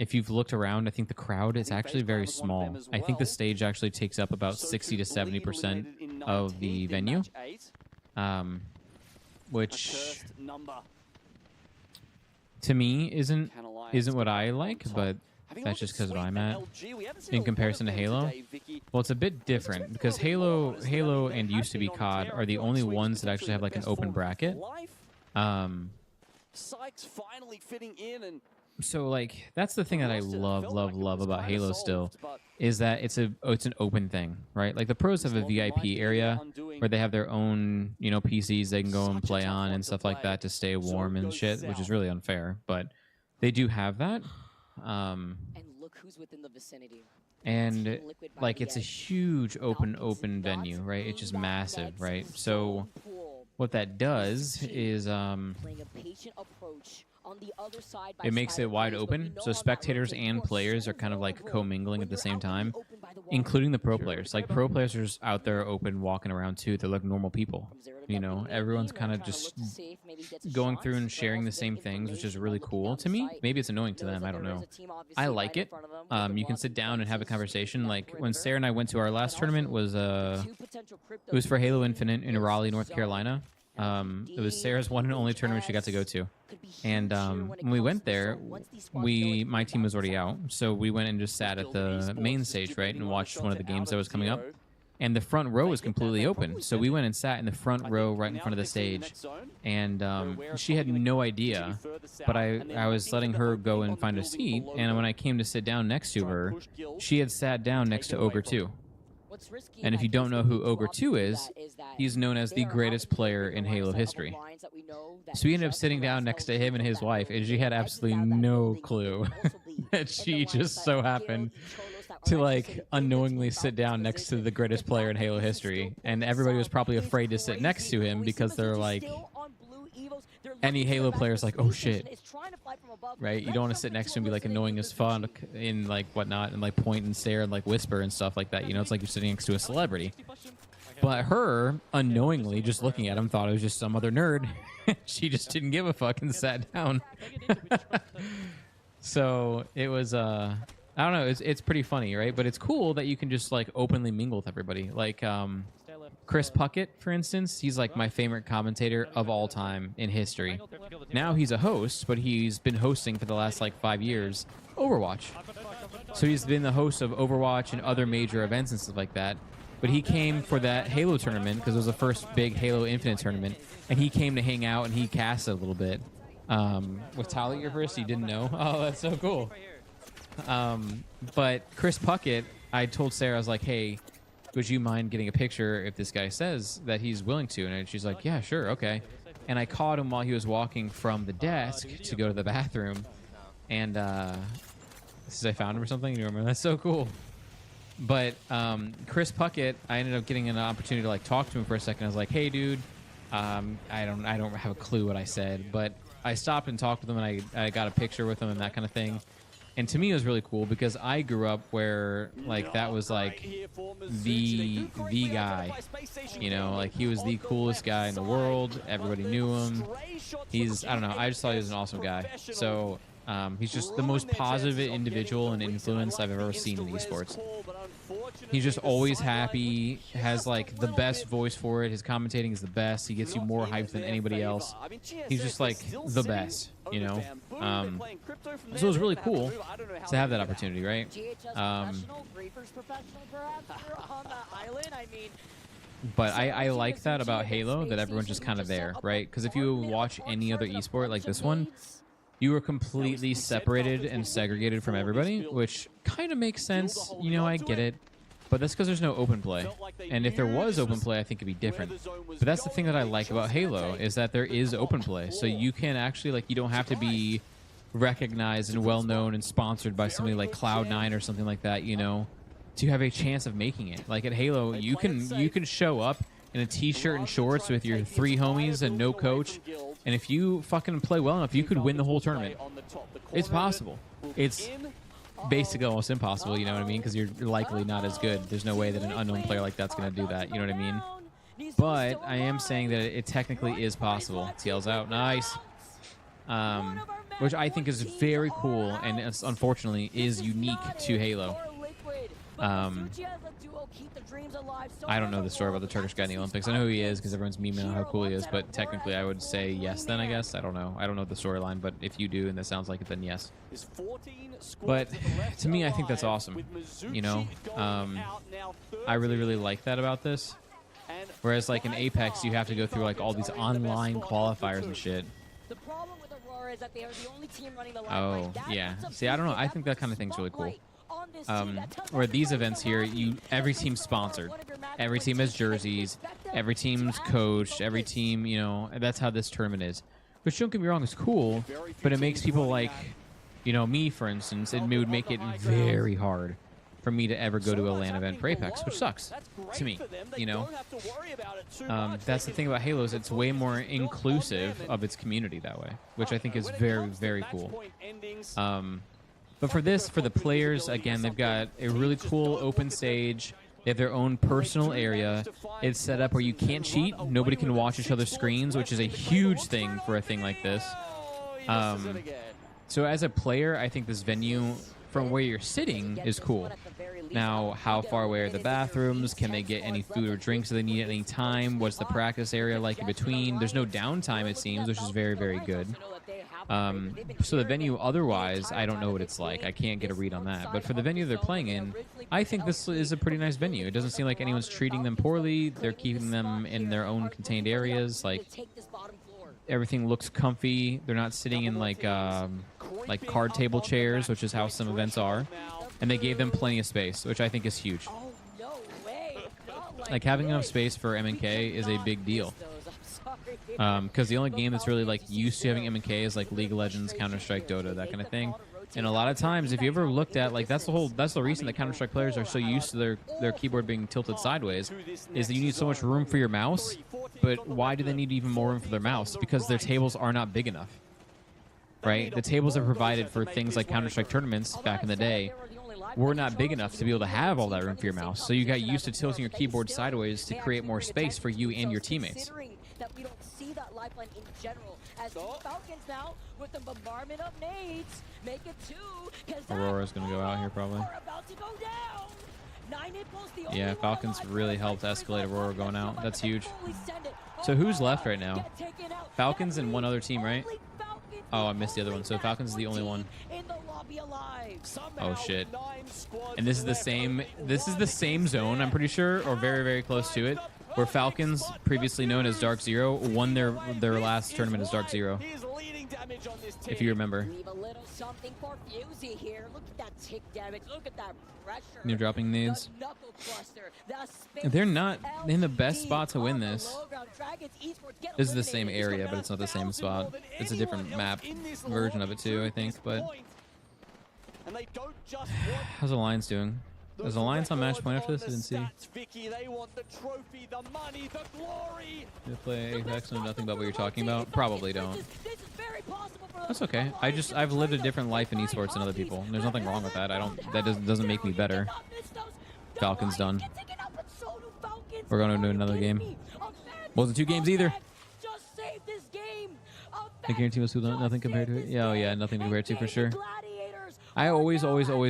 if you've looked around, I think the crowd is actually very small. I think the stage actually takes up about 60 to 70% of the venue, which to me isn't what I like, but that's just because of where I'm at in comparison to Halo. Well, it's a bit different because Halo and used to be COD are the only ones that actually have like an open bracket. So like that's the thing that I love about Halo still is that it's an open thing, right? Like the pros have a VIP area where they have their own, you know, PCs they can go and play on and stuff like that to stay warm and shit, which is really unfair, but they do have that. And look who's within the vicinity. And like it's a huge open venue, right? It's just massive, right? So what that does is it makes it wide open, so spectators and players are kind of like commingling at the same time, including the pro players. Like pro players are just out there open, walking around too. They're like normal people, you know. Everyone's kind of just going through and sharing the same things, which is really cool to me. Maybe it's annoying to them, I don't know. I like it. You can sit down and have a conversation. Like when Sarah and I went to our last tournament, was it was for Halo Infinite in Raleigh, North Carolina. It was Sarah's one and only tournament she got to go to. And when we went there, my team was already out, so we went and just sat at the main stage, right, and watched one of the games that was coming up. And the front row was completely open, so we went and sat in the front row right in front of the stage. And she had no idea, but I was letting her go and find a seat, and when I came to sit down next to her, she had sat down next to Ogre 2. And if you don't know who Ogre 2 is, he's known as the greatest player in Halo history. So we ended up sitting down next to him and his wife, and she had absolutely no clue that she just so happened to like unknowingly sit down next to the greatest player in Halo history. And everybody was probably afraid to sit next to him because they're like, any Halo player's like, oh shit, right? You don't want to sit next to him and be like annoying as fuck in like whatnot and like point and stare and like whisper and stuff like that. You know, it's like you're sitting next to a celebrity. But her, unknowingly, just looking at him, thought it was just some other nerd. She just didn't give a fuck and sat down. So it was, I don't know, it's pretty funny, right? But it's cool that you can just like openly mingle with everybody. Like, Chris Puckett, for instance, he's like my favorite commentator of all time in history. Now he's a host, but he's been hosting for the last like 5 years Overwatch. So he's been the host of Overwatch and other major events and stuff like that. But he came for that Halo tournament because it was the first big Halo Infinite tournament, and he came to hang out and he casted a little bit. With Tyler here first, you didn't know? Oh, that's so cool. But Chris Puckett, I told Sarah, I was like, hey, would you mind getting a picture if this guy says that he's willing to? And she's like, yeah, sure, okay. And I caught him while he was walking from the desk to go to the bathroom. And this is I found him or something. You remember? That's so cool. But Chris Puckett, I ended up getting an opportunity to like talk to him for a second. I was like, hey, dude, I don't have a clue what I said, but I stopped and talked with him, and I got a picture with him and that kind of thing. And to me, it was really cool because I grew up where like that was like the guy, you know, like he was the coolest guy in the world. Everybody knew him. I don't know. I just thought he was an awesome guy. So he's just the most positive individual and influence I've ever seen in esports. He's just always happy, has like the best voice for it. His commentating is the best. He gets you more hype than anybody else. He's just like the best, you know? So it was really cool to have that opportunity, right? But I like that about Halo, that everyone's just kind of there, right? Because if you watch any other esport like this one, you were completely separated and segregated from everybody, which kind of makes sense. You know, I get it. But that's because there's no open play. And if there was open play, I think it'd be different. But that's the thing that I like about Halo, is that there is open play. So you can actually, like, you don't have to be recognized and well-known and sponsored by somebody like Cloud9 or something like that, you know, to have a chance of making it. Like at Halo, you can show up in a t-shirt and shorts with your 3 homies and no coach, and if you fucking play well enough, you could win the whole tournament. It's possible. It's basically almost impossible, you know what I mean? Because you're likely not as good. There's no way that an unknown player like that's going to do that, you know what I mean? But I am saying that it technically is possible. TL's out. Nice. which I think is very cool and it's, unfortunately is unique to Halo. I don't know the story about the Turkish guy in the Olympics. I know who he is because everyone's memeing on how cool he is, but technically I would say yes then, I guess. I don't know. I don't know the storyline, but if you do and that sounds like it, then yes. But to me, I think that's awesome. You know, I really, really like that about this. Whereas like in Apex, you have to go through like all these online qualifiers and shit. Oh, yeah. See, I don't know. I think that kind of thing's really cool. Where these events here, every team's sponsored. Every team has jerseys. Every team's coached. Every team, you know, that's how this tournament is. Which, don't get me wrong, is cool, but it makes people like, you know, me, for instance, it would make it very hard for me to ever go to a LAN event for Apex, which sucks to me, you know. That's the thing about Halo is it's way more inclusive of its community that way, which I think is very, very cool. But for this, for the players, again, they've got a really cool open stage. They have their own personal area. It's set up where you can't cheat. Nobody can watch each other's screens, which is a huge thing for a thing like this. So as a player, I think this venue, from where you're sitting, is cool. Now, how far away are the bathrooms? Can they get any food or drinks that they need at any time? What's the practice area like in between? There's no downtime, it seems, which is very, very good. So the venue otherwise, I don't know what it's like. I can't get a read on that. But for the venue they're playing in, I think this is a pretty nice venue. It doesn't seem like anyone's treating them poorly. They're keeping them in their own contained areas. Like, everything looks comfy. They're not sitting in like card table chairs, which is how some events are. And they gave them plenty of space, which I think is huge. Like, having enough space for M&K is a big deal. Because the only game that's really like used to having M&K is like League of Legends, Counter-Strike, Dota, that kind of thing. And a lot of times, if you ever looked at, like, that's the reason that Counter-Strike players are so used to their keyboard being tilted sideways, is that you need so much room for your mouse. But why do they need even more room for their mouse? Because their tables are not big enough, right? The tables are provided for things like Counter-Strike tournaments back in the day were not big enough to be able to have all that room for your mouse. So you got used to tilting your keyboard sideways to create more space for you and your teammates. That we don't see that lifeline in general, as the Falcons now with the bombardment of nades make it two. Aurora's gonna go out here probably. Yeah, Falcons really helped escalate Aurora going out. That's huge. So who's left right now? Falcons and one other team, right? Oh, I missed the other one. So Falcons is the only one. Oh shit. And this is the same zone, I'm pretty sure, or very, very close to it, where Falcons, previously known as Dark Zero, won their last tournament as Dark Zero. If you remember. They're dropping nades. They're not in the best spot to win this. This is the same area, but it's not the same spot. It's a different map version of it too, I think. But how's Alliance doing? Is Alliance on match point after this? I didn't see. They play Apex, know nothing about what you're talking about. Probably don't. That's okay. I've lived a different life in esports than other people. And there's nothing wrong with that. That doesn't make me better. Falcons done. We're going to do another game. Wasn't 2 games either. I guarantee was nothing compared to it. Yeah, oh yeah, nothing compared to for sure. I always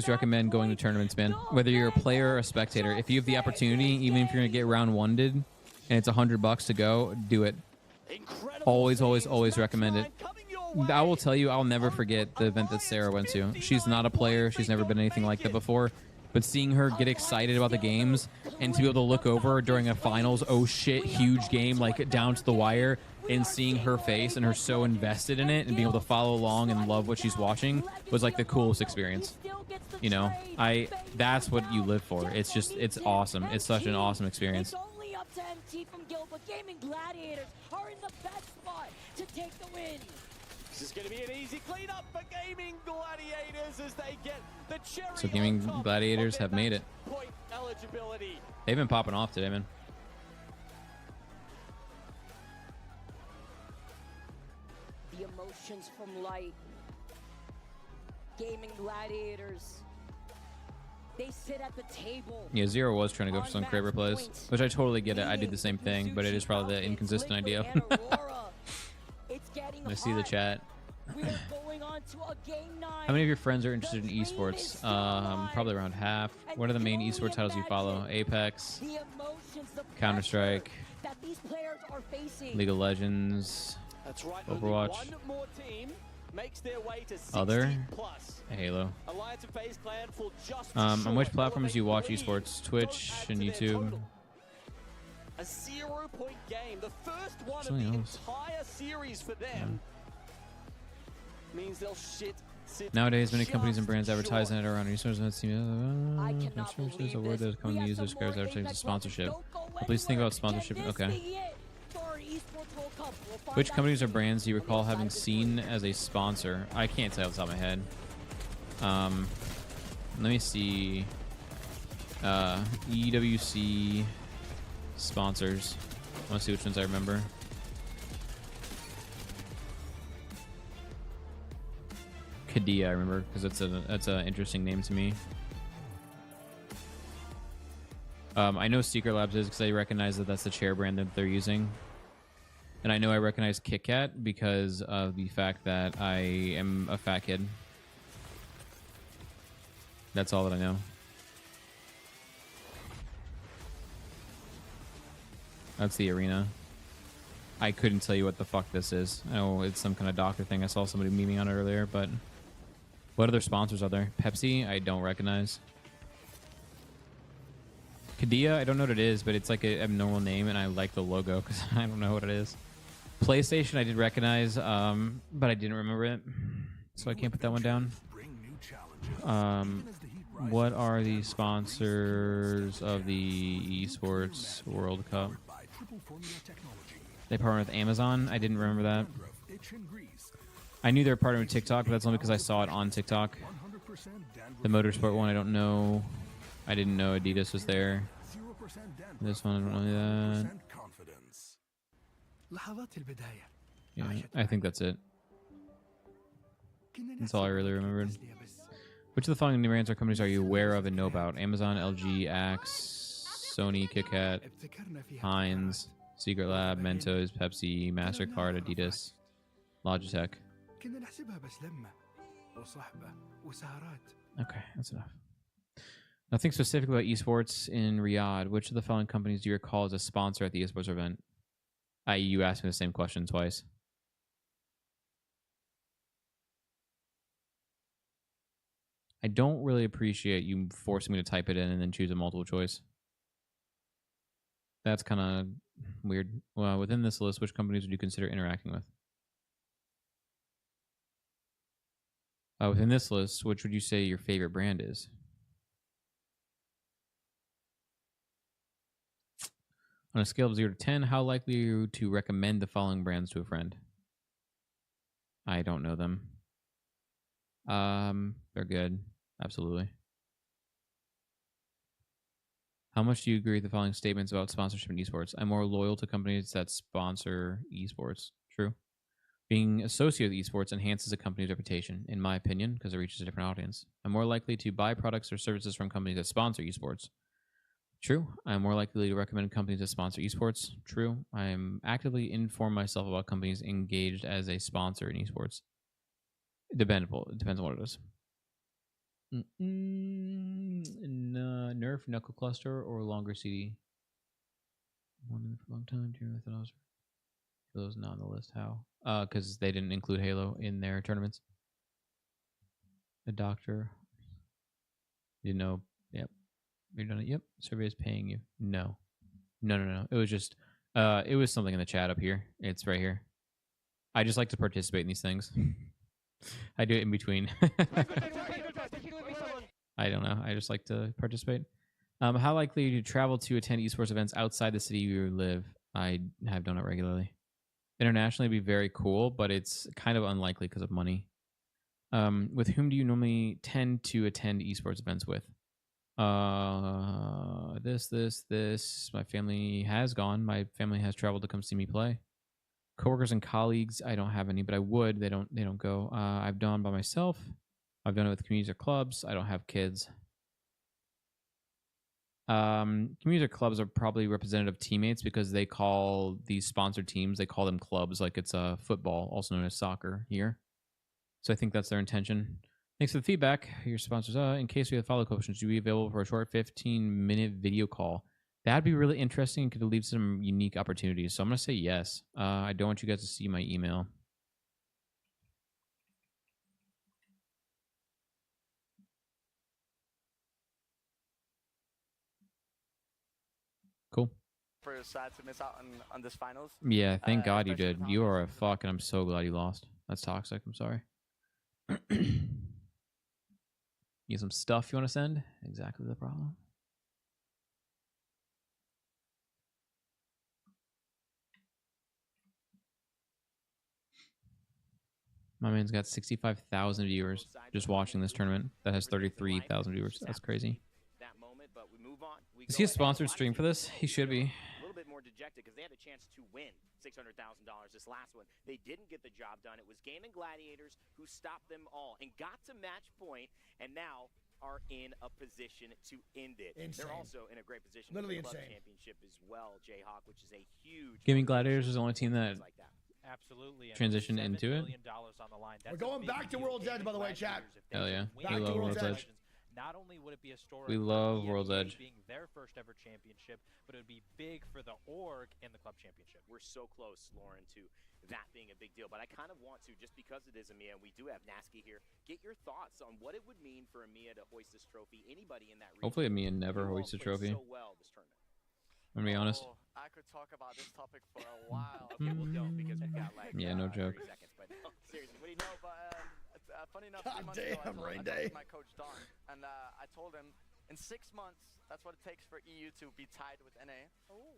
recommend going to tournaments, man. Whether you're a player or a spectator, if you have the opportunity, even if you're gonna get round 1'd and it's $100 to go, do it. Always recommend it. I will tell you, I'll never forget the event that Sarah went to. She's not a player. She's never been anything like that before. But seeing her get excited about the games and to be able to look over during a finals, oh shit, huge game, like down to the wire, and seeing her face and her so invested in it and being able to follow along and love what she's watching was like the coolest experience. You know, that's what you live for. It's awesome. It's such an awesome experience. This is going to be an easy cleanup for Gaming Gladiators as they get the cherry. So Gaming Gladiators have made it. They've been popping off today, man. The emotions from light. Gaming Gladiators. They sit at the table. Yeah, Zero was trying to go for some Kraber plays, which I totally get it. I did the same thing, but it is probably the inconsistent idea. I see the chat. How many of your friends are interested in esports? Probably around half. What are the main esports titles you follow? Apex, Counter-Strike, League of Legends, Overwatch, other, Halo. On which platforms do you watch esports? Twitch and YouTube? A 0-point game, the first one of the entire series for them. Means they'll sit Nowadays, many companies and brands advertising it around resources and a word that is commonly used to describe advertising as sponsorship. But please think about sponsorship. Okay. Which companies or brands do you recall having seen as a sponsor? I can't say off the top of my head. Let me see. EWC sponsors. I want to see which ones I remember. Kadia, I remember, because that's an interesting name to me. I know Secret Labs is because I recognize that that's the chair brand that they're using. And I know I recognize KitKat because of the fact that I am a fat kid. That's all that I know. That's the arena. I couldn't tell you what the fuck this is. Oh, it's some kind of doctor thing. I saw somebody memeing on it earlier, but what other sponsors are there? Pepsi, I don't recognize. Kadia, I don't know what it is, but it's like a abnormal name, and I like the logo because I don't know what it is. PlayStation, I did recognize, but I didn't remember it, so I can't put that one down. What are the sponsors of the Esports World Cup? They partner with Amazon. I didn't remember that. I knew they were partnering with TikTok, but that's only because I saw it on TikTok. The motorsport one, I don't know. I didn't know Adidas was there. This one, I don't know that. Yeah, I think that's it. That's all I really remembered. Which of the following brands or companies are you aware of and know about? Amazon, LG, Axe, Sony, KitKat, Heinz, Secret Lab, Mentos, Pepsi, MasterCard, Adidas, Logitech. Okay, that's enough. Nothing specific about esports in Riyadh. Which of the following companies do you recall as a sponsor at the esports event? You asked me the same question twice. I don't really appreciate you forcing me to type it in and then choose a multiple choice. That's kind of weird. Well, within this list, which companies would you consider interacting with? Within this list, which would you say your favorite brand is? On a scale of 0 to 10, how likely are you to recommend the following brands to a friend? I don't know them. They're good. Absolutely. How much do you agree with the following statements about sponsorship in esports? I'm more loyal to companies that sponsor esports. True. Being associated with esports enhances a company's reputation, in my opinion, because it reaches a different audience. I'm more likely to buy products or services from companies that sponsor esports. True. I'm more likely to recommend companies that sponsor esports. True. I'm actively inform myself about companies engaged as a sponsor in esports. Dependable. It depends on what it is. Nerf, Knuckle Cluster, or longer CD? One for a long time. Halo's not on the list. How? Because they didn't include Halo in their tournaments. A doctor. You know. Yep. You're done it. Yep. Survey is paying you. No. No. It was just. It was something in the chat up here. It's right here. I just like to participate in these things. I do it in between. I don't know. I just like to participate. How likely are you to travel to attend esports events outside the city you live? I have done it regularly. Internationally, it'd be very cool, but it's kind of unlikely because of money. With whom do you normally tend to attend esports events with? This. My family has gone. My family has traveled to come see me play. Coworkers and colleagues, I don't have any, but I would. They don't go. I've done by myself. I've done it with communities or clubs. I don't have kids. Communities or clubs are probably representative teammates because they call these sponsored teams, they call them clubs, like it's football, also known as soccer here. So I think that's their intention. Thanks for the feedback. Your sponsors. In case we have follow-up questions, will you be available for a short 15-minute video call? That'd be really interesting and could lead to some unique opportunities. So I'm going to say yes. I don't want you guys to see my email. Cool. For sad to miss out on this finals. Yeah, thank God you did. You are a fuck, and I'm so glad you lost. That's toxic. I'm sorry. You have some stuff you want to send? Exactly the problem. My man's got 65,000 viewers just watching this tournament. That has 33,000 viewers. That's crazy. Is he a sponsored stream for this? He should be. A little bit more dejected because they had a chance to win $600,000 this last one. They didn't get the job done. It was Gaming Gladiators who stopped them all and got to match point, and now are in a position to end it. Insane. They're also in a great position Literally in the club insane. championship as well, Jayhawk, which is a huge Gaming Gladiators was the only team that like that. Absolutely. transitioned into it. On the line. We're going back to World's Edge, by the way, chat. Hell yeah. We love World's Edge. Not only would it be a story We love World's Edge. being their first ever championship, but it would be big for the org in the club championship. We're so close, Lauren, to that being a big deal. But I kind of want to, just because it is EMEA, and we do have Nasky here, get your thoughts on what it would mean for EMEA to hoist this trophy. Anybody in that region? Hopefully EMEA never You all hoists a played trophy. So well this tournament. I'm going to be honest. Oh, I could talk about this topic for a while. Okay, well, don't, because we've got like Yeah, no joke. 30 seconds. But no, seriously, what do you No, know? but funny enough, God 3 months ago, damn, I rain talked day. to my coach Don, and I told him in 6 months, that's what it takes for EU to be tied with NA.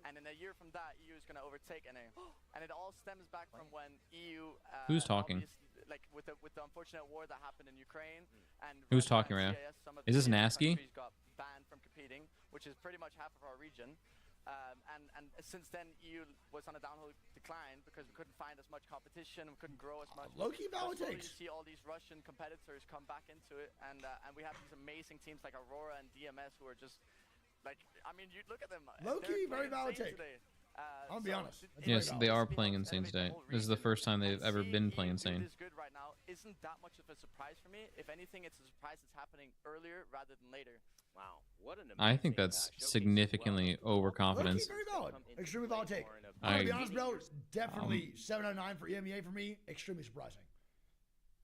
And in a year from that, EU is going to overtake NA. And it all stems back from when EU. Who's talking? Like with the unfortunate war that happened in Ukraine. And Who's Russia talking and right now? CIS, some of Is the this Nasky? countries got banned from competing, which is pretty much half of our region. And since then, EU was on a downhill decline because we couldn't find as much competition, we couldn't grow as much. Low-key But slowly politics. you see all these Russian competitors come back into it, and we have these amazing teams like Aurora and DMS who are just like, I mean, you look at them. Low-key, they're very playing valid insane take. today. I'll be honest. That's Yes, very they valid. are playing insane today. This is the first time they've ever been playing insane. Is good right now. Isn't that much of a surprise for me? If anything, it's a surprise it's happening earlier rather than later. Wow, what an I think amazing, that's showcase as significantly well. overconfidence. Low-key, very valid. Extremely valid take. I'm I- gonna be honest, bro. Definitely 7 out of 9 for EMEA for me. Extremely surprising.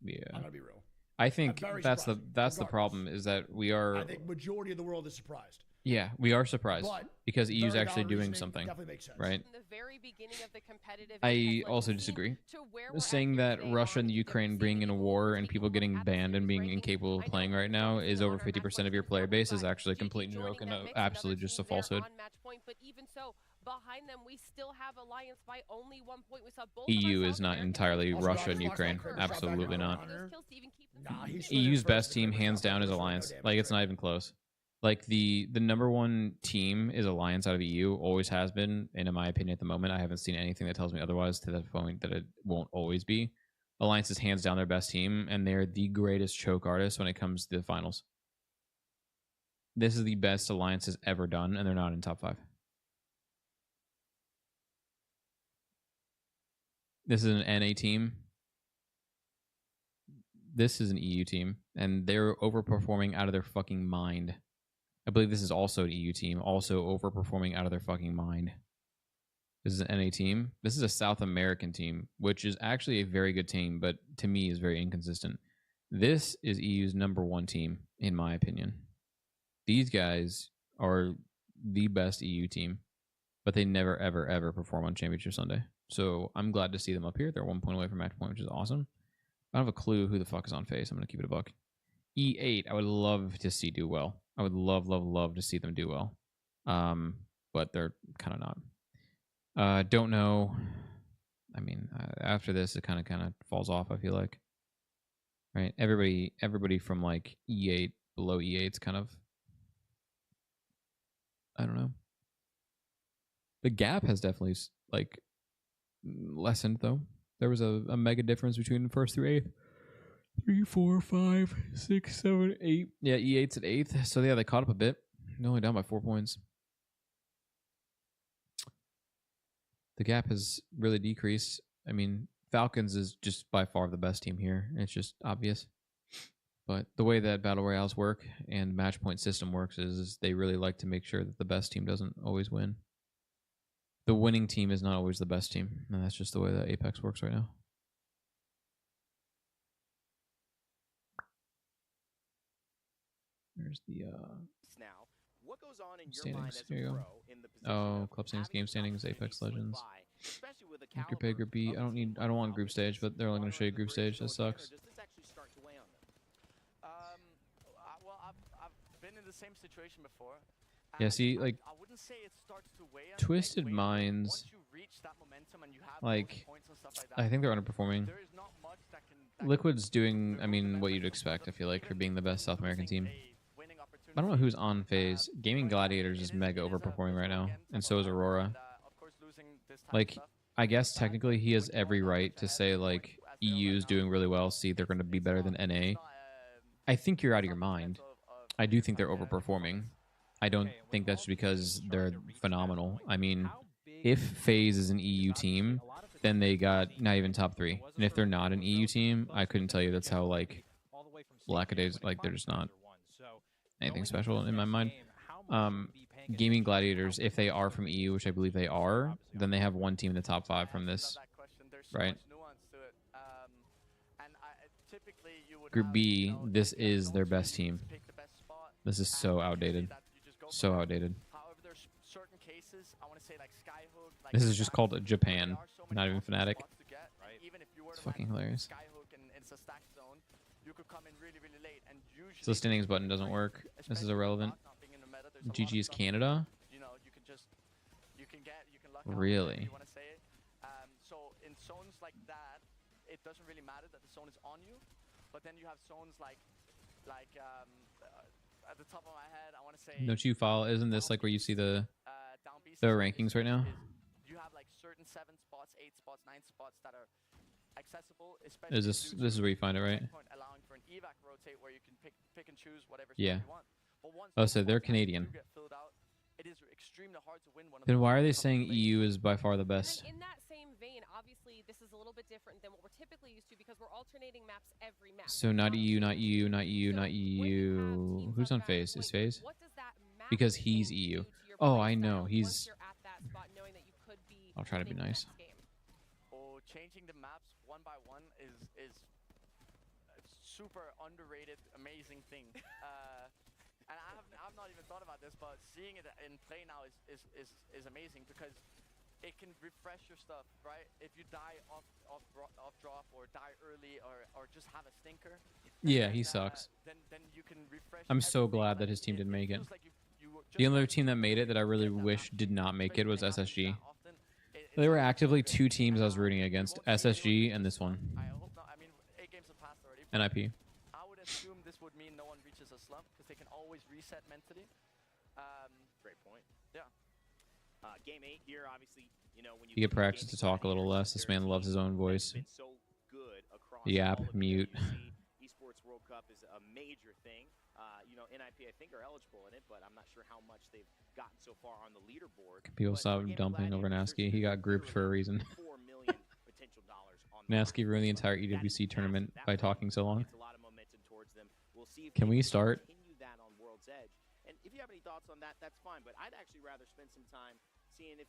I'm Yeah. gonna be real. I think very that's the surprising, that's the regardless. problem is that we are I think majority of the world is surprised. yeah, we are surprised But because EU's very actually valid doing reasoning, something, definitely makes sense. right? From the very beginning of the competitive I impact also level disagree. to where we're Saying at that today Russia and on Ukraine the being in a war and people people getting at the banned and being ranking. incapable of I know playing right now is on over our 50% of your match player point base is side. actually a GG complete joining joke and that mix, absolutely another just a team there falsehood. on match point, but even so, behind them, we still have Alliance by only 1 point. We saw both EU of our is South not American entirely teams Also, Russia Dr. and Fox Ukraine. got Kramer shot back Absolutely on not. Hunter. those kills to even keep them Nah, from he's being EU's first best to team, Kramer hands shot back. down, is There's no Alliance. damage Like it's there. not even close. Like the number one team is Alliance out of EU, always has been, and in my opinion at the moment, I haven't seen anything that tells me otherwise to the point that it won't always be. Alliance is hands down their best team, and they're the greatest choke artists when it comes to the finals. This is the best Alliance has ever done, and they're not in top 5. This is an NA team. This is an EU team, and they're overperforming out of their fucking mind. I believe this is also an EU team, also overperforming out of their fucking mind. This is an NA team. This is a South American team, which is actually a very good team, but to me is very inconsistent. This is EU's number 1 team, in my opinion. These guys are the best EU team, but they never, ever, ever perform on Championship Sunday. So I'm glad to see them up here. They're 1 point away from match point, which is awesome. I don't have a clue who the fuck is on face. I'm going to keep it a buck. E8, I would love to see do well. I would love, love, love to see them do well. But they're kind of not. Don't know. I mean, after this, it kind of falls off, I feel like. Right? Everybody from like E8, below E8's kind of, I don't know. The gap has definitely like lessened though. There was a mega difference between first through 8th. 3, 4, 5, 6, 7, 8. Yeah, E8's at 8th. So yeah, they caught up a bit. They're only down by 4 points. The gap has really decreased. I mean, Falcons is just by far the best team here. It's just obvious. But the way that battle royales work and match point system works is they really like to make sure that the best team doesn't always win. The winning team is not always the best team, and that's just the way that Apex works right now. There's the now, what goes on in your standings. mind as Here you a go. pro in the position Oh, of club standings, having game standings, opportunity Apex slip Legends. by, especially with the Group A, caliber Group B. of the team I don't want group stage, but they're only going to show you group stage. That sucks. Does this actually start to weigh on them? Well, I've been in the same situation before. Yeah, see, like, I wouldn't say it starts to weigh on Twisted you, Minds, once you reach that momentum and you have like, points and stuff like that, I think they're underperforming. there is not much that can Liquid's doing, I mean, what you'd expect, I feel like, for being the best South American team. I don't know who's on phase. Gaming Gladiators is mega overperforming right now, and so is Aurora. Like, I guess technically he has every right to say, like, EU's doing really well, see, they're going to be better than NA. I think you're out of your mind. I do think they're overperforming. I don't think that's because they're phenomenal. I mean, if FaZe is an EU team, then they got not even top 3. And if they're not an EU team, I couldn't tell you that's how, like, lackadays, like, they're just not anything special in my mind. Gaming Gladiators, if they are from EU, which I believe they are, then they have one team in the top 5 from this, right? Group B, this is their best team. This is so outdated. So outdated. This is just called Japan, not even Fnatic. It's fucking hilarious. So the standings button doesn't work. This is irrelevant. GG is Canada? Really? So in zones like that, it doesn't really matter that the zone is on you, but then you have zones like at the top of my head, I want to say. Don't you follow? Isn't this like where you see the rankings right now? You have like certain 7 spots, 8 spots, 9 spots that are accessible. Is this is where you find it, right? Allowing for an evac rotate where you can pick and choose whatever Yeah. you want. But once Oh, so they're Canadian. get filled out, it is extremely hard to win one of Then those why are they zones saying from the late. EU is by far the best? In that same vein, obviously, this is a little bit different than what we're typically used to because we're alternating maps every map. So not EU, not EU, not EU, not EU. Who's on FaZe? Is FaZe? What does that map Because he's change EU. do to your Oh, play I know. style He's. once you're at that spot, knowing that you could be I'll try to be winning the nice. next game? Oh, changing the maps one by one is a super underrated, amazing thing. And I've not even thought about this, but seeing it in play now is amazing because it can refresh your stuff, right? If you die off drop or die early or just have a stinker. Yeah, he sucks. Then you can refresh. I'm so everything. glad Like, that his team didn't make it. feels like you The just other like team that made it that I really get that wish map, did not make it was especially when it SSG. happens that often. There were It's actively so 2 good. teams I was And, rooting we against, won't see SSG anyone and this reach one, I hope not. I mean, 8 games have passed already. but NIP. I would assume this would mean no one reaches a slump because they can always reset mentally. Great point. Yeah. Game 8 here, obviously, you know, when You get practice to talk a little less. This man loves his own voice. Been so good across Yap, all of mute. WC. Esports World Cup is a major thing. You know, NIP I think are eligible in it, but I'm not sure how much they've gotten so far on the leaderboard. People But stop for Gaming dumping over Gladiators, Nasky. He got grouped for a reason. $4 million potential dollars on the Nasky line. ruined the entire That is EWC tournament massive. by That talking so long. gets a lot of momentum towards them. We'll see if Can they we start? continue that on World's Edge. And if you have any thoughts on that, that's fine. But I'd actually rather spend some time seeing if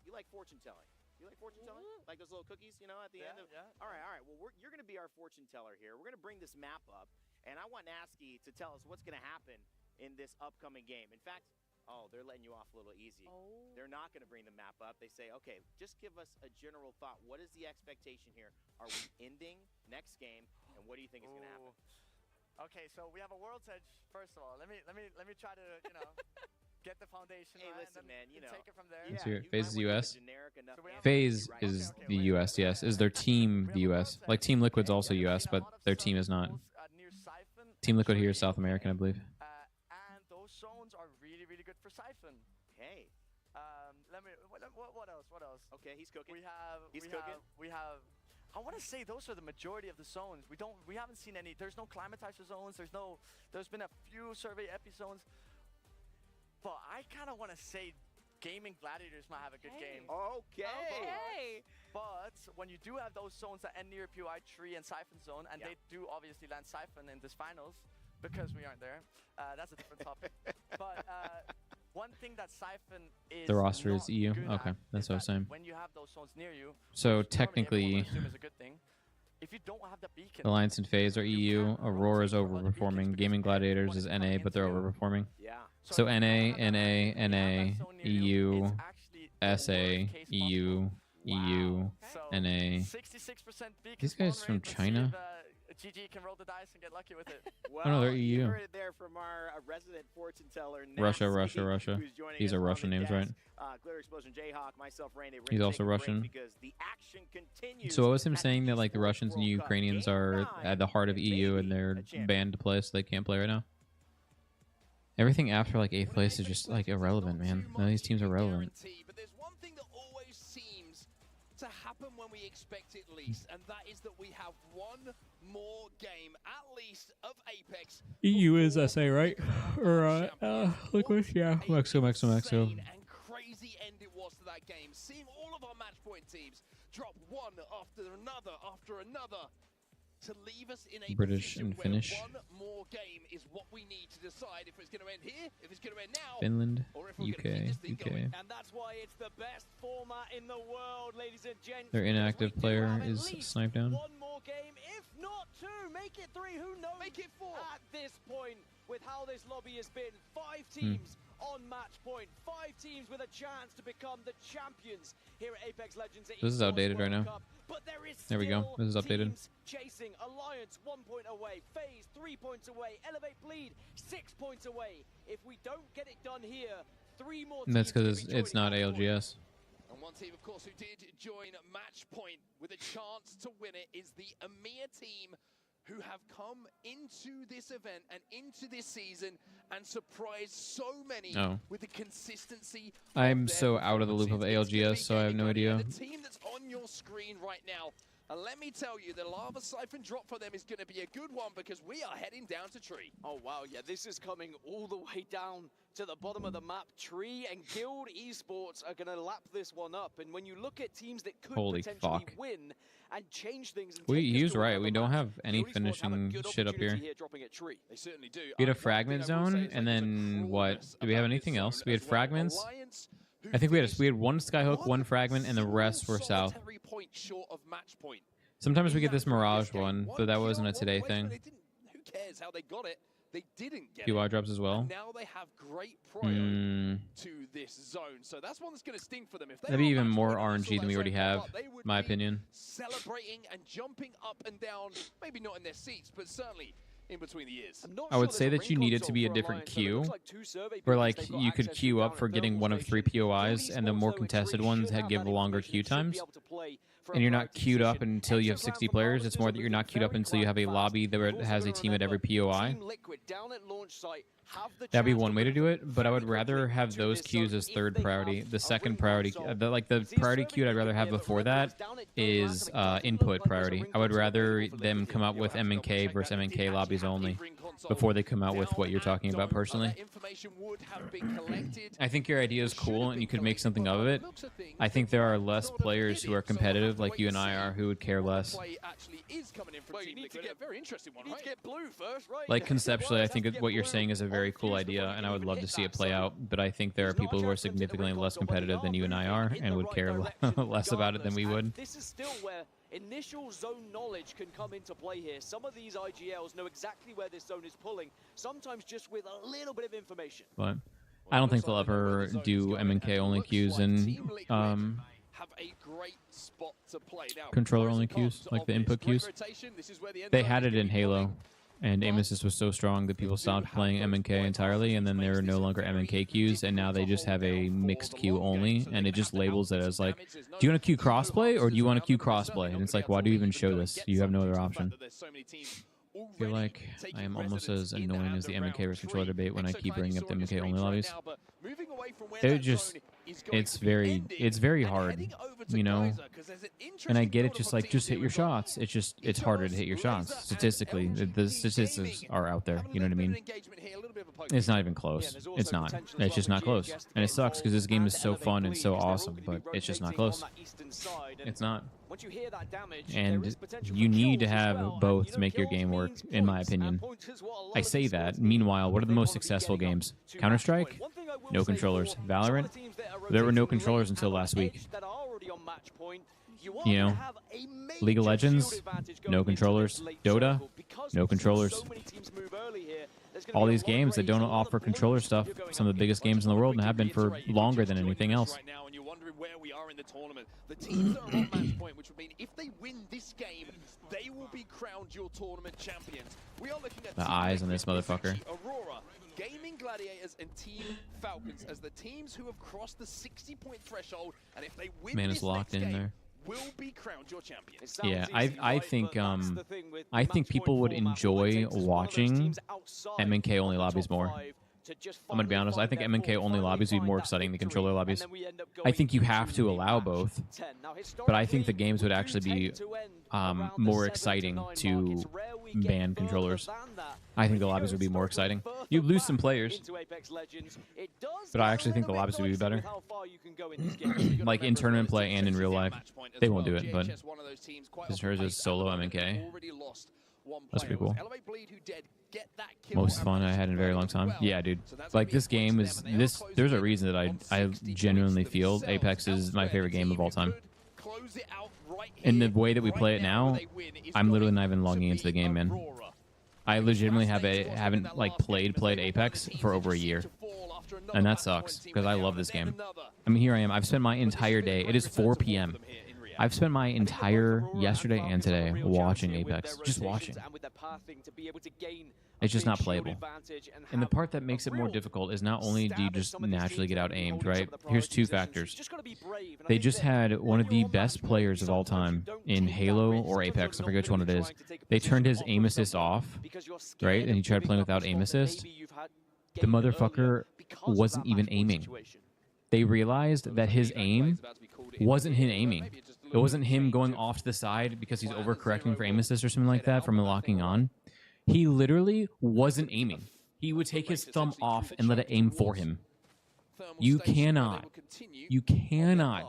you like fortune telling. You like fortune telling? Like those little cookies, you know, at the end of. Yeah. All right. Well, you're going to be our fortune teller here. We're going to bring this map up, and I want Nasky to tell us what's going to happen in this upcoming game. In fact, they're letting you off a little easy. They're not going to bring the map up. They say, okay, just give us a general thought. What is the expectation here? Are we ending next game, and what do you think is going to happen? Okay, so we have a World's Edge. First of all, let me try to get the foundation. Hey, right, listen, and then man, you know. take it from there. Let's hear it. you FaZe is might wanna US? give a generic enough So we have- answer. FaZe Right, is okay, the wait. US, yes. Is their team the US? Like Team Liquid's also US, but their team is not. Team Liquid here is South American, I believe. And those zones are really, really good for Siphon. Okay. What else? What else? Okay, he's cooking. We have. I want to say those are the majority of the zones. We haven't seen any. There's no climatizer zones. There's been a few survey epi zones. But I kind of want to say Gaming Gladiators might have a good game. Okay. But when you do have those zones that end near POI tree and Siphon zone, and they do obviously land Siphon in this finals, because we aren't there, that's a different topic. But one thing that Siphon is The roster is not EU. good Okay, at that's is what I was that saying. when you have those zones near you, So which normally everyone technically, would assume is a good thing, if you don't have the beacon, Alliance and FaZe are EU. Aurora is overperforming. Gaming Gladiators is NA, but they're overperforming. Yeah. So NA, NA, NA, EU, SA, EU, EU, So, NA. 66% beacon These guys spawn from rate. Let's see China? if, GG can roll the dice and get lucky with it. Well, Oh, no, they're you EU. heard it there from our resident fortune teller, Russia, Nasty, Russia. who's joining These us are on Russian the names, desk. right? Glitter Explosion, Jayhawk, myself, Randy. We're He's gonna also take a break Russian. because the action continues. So what was him at saying that like the Esports Russians and World Cup. Ukrainians Game are 9, at the heart of EU and they're a champion. banned to play, so they can't play right now? Everything after like 8th place is just like irrelevant, man. None of these teams are relevant. But there's one thing that always seems to happen when we expect it least, and that is that we have one more game at least of Apex. EU is SA, right? Or Liquid, yeah. Mexico. Insane and crazy end it was to that game. Seeing all of our match point teams drop one after another. To leave us in a British position and Finnish. where one more game is what we need to decide if it's going to end here, if it's going to end now, Finland, or if we're gonna keep this thing UK. going. And that's why it's the best format in the world, ladies and gents. Their inactive We do player have at is least sniped down. one more game, if not two. Make it three, who knows? Make it four. At this point, with how this lobby has been, 5 teams on match point, 5 teams with a chance to become the champions here at Apex Legends. At This is Esports outdated right World now. Cup. But there is There we go. still This is updated. teams chasing. Alliance 1 point away, FaZe 3 points away, Elevate Bleed 6 points away. If we don't get it done here, 3 more And that's teams because will be it's not joining that point. ALGS. And one team, of course, who did join match point with a chance to win it is the EMEA team, who have come into this event and into this season and surprised so many with the consistency. I'm so out of the loop of ALGS, so I have no idea. The team that's on your screen right now, and let me tell you, the Lava Siphon drop for them is going to be a good one because we are heading down to Tree. Oh wow, yeah, this is coming all the way down to the bottom of the map. Tree and Guild Esports are going to lap this one up. And when you look at teams that could Holy potentially fuck. win and change things, and He take was us to right. another We don't match, have any Guild Esports have a finishing good shit up opportunity here. dropping at Tree. They certainly do. We had a fragment zone, and then what? Did we have anything else? We had fragments. I think we had one skyhook, one fragment, and the rest were south. Point short of match point. Sometimes we get this Mirage one, but that wasn't a today thing. Who cares how they got it? They didn't get PY it. drops as well. And now they have great priority to this zone. So that's one that's going to sting for them. If they That'd be are even match more point and they RNG saw than we that already zone have, pop up, they would my be opinion. Celebrating and jumping up and down, maybe not in their seats, but certainly in between the ears. I would say that you need it to be a different queue, where like you could queue up for getting one of 3 POIs, and the more contested ones give longer queue times. And you're not queued up until you have 60 players. It's more that you're not queued up until you have a lobby that has a team at every POI. That'd be one way to do it, but I would rather have those queues as third priority. The second priority, the priority queue I'd rather have before that is input priority. I would rather them come out with MNK versus MNK lobbies only before they come out with what you're talking about personally. I think your idea is cool and you could make something of it. I think there are less players who are competitive like you and I are who would care less. You need to get very interesting one, right? Get blue first, right? Like conceptually, I think what you're saying is a very cool idea, and I would love to see it play out. But I think there are people who are significantly less competitive than you and I are, and would care less about it than we would. This is still where initial zone knowledge can come into play here. Some of these IGLs know exactly where this zone is pulling, sometimes just with a little bit of information. But I don't think they'll ever do MNK only queues and have a great spot to play. Now, controller only queues, like the input queues. They had it in Halo, and aim assist was so strong that people stopped playing MNK entirely, and then there are no longer MNK queues, and now they just have a mixed queue only, and it just labels it as like, do you want to queue crossplay or do you want to queue crossplay? And it's like, why do you even show this? You have no other option. I feel like I am almost as annoying as the MNK versus controller debate when I keep bringing up the MNK only lobbies. It's very hard, you know, and I get it, just hit your shots. It's harder to hit your shots statistically. The statistics are out there, you know what I mean? It's not even close. It's not. It's just not close. And it sucks because this game is so fun and so awesome, but it's just not close. It's not. And you need to have both to make your game work, in my opinion. I say that. Meanwhile, what are the most successful games? Counter-Strike? No controllers. Valorant? There were no controllers until last week. You know, League of Legends? No controllers. Dota? No controllers. All these games that don't offer controller stuff, some of the biggest games in the world, and have been for longer than anything else. Where we are in the tournament. The teams that are on match point, which would mean if they win this game, they will be crowned your tournament champions. We are looking at the eyes on this motherfucker. Aurora, Gaming Gladiators, and Team Falcons as the teams who have crossed the 60-point threshold, and if they win Man this is locked next in game, there. will be crowned your champion. Yeah, I think people would enjoy watching MNK only lobbies more. I'm going to be honest, I think MNK only lobbies would be more exciting than controller lobbies. I think you have to allow both, but I think the games would actually be more exciting to ban controllers. I think the lobbies would be more exciting. You'd lose some players, but I actually think the lobbies would be better. Like in tournament play and in real life. They won't do it, but because hers is solo MNK. That's pretty cool. Most fun I had in a very long time. Yeah, dude. Like this game is there's a reason that I genuinely feel Apex is my favorite game of all time. In the way that we play it now, I'm literally not even logging into the game, man. I legitimately haven't like played Apex for over a year. And that sucks because I love this game. I mean, here I am. I've spent my entire day. It is 4 p.m. I've spent my entire yesterday and today watching Apex. Just watching. It's just not playable. And the part that makes it more difficult is not only do you just naturally get out-aimed, right? Here's two factors. They just had one of the best players of all time in Halo or Apex, I forget which one it is. They turned his aim assist off, right? And he tried playing without aim assist. The motherfucker wasn't even aiming. They realized that his aim wasn't him aiming. It wasn't him going off to the side because he's overcorrecting for aim assist or something like that from locking on. He literally wasn't aiming. He would take his thumb off and let it aim for him. You cannot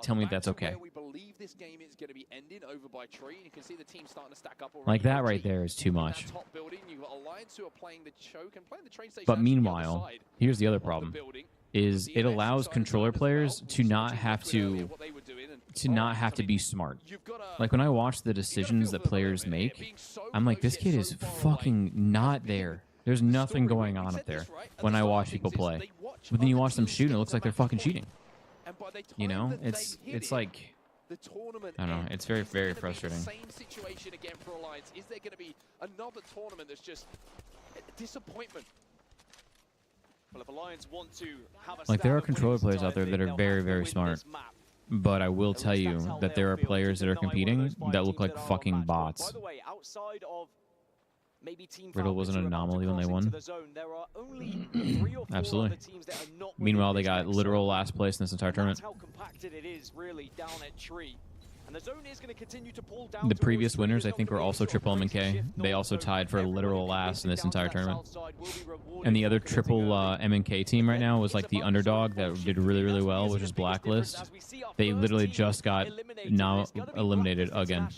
tell me that's okay. Like that right there is too much. But meanwhile, here's the other problem. Is it allows controller players to not have to be smart. Like when I watch the decisions that players make, I'm like, this kid is fucking not there. There's nothing going on up there when I watch people play. But then you watch them shoot and it looks like they're fucking cheating. You know? It's like, I don't know. It's very, very frustrating. Same situation again for Alliance. Is there going to be another tournament that's just disappointment? Well, if Alliance want to have a like there are controller players out there that are very, very smart. But I will tell you that there are players that are competing that look like fucking bots. Riddle was an anomaly when they won. Absolutely. Meanwhile, they got literal last place in this entire tournament. The previous winners, I think, were also triple MNK. They also tied for literal last in this entire tournament. And the other triple MNK team right now was like the underdog that did really, really well, which is Blacklist. They literally just got now eliminated again.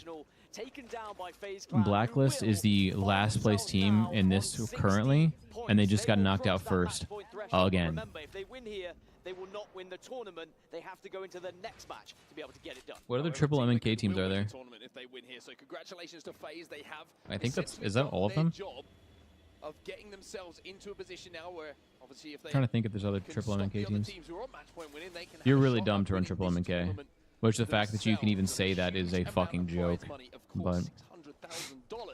Blacklist is the last place team in this currently, and they just got knocked out first again. They will not win the tournament. They have to go into the next match to be able to get it done. What other triple MNK teams are there? If they win here. So congratulations to FaZe. They have I think is that all of them? Of getting themselves into a position now where obviously if they I'm trying to think if there's other triple MNK teams. You're really dumb to run triple MNK. Which the fact that you can even say that is a fucking joke. But $600,000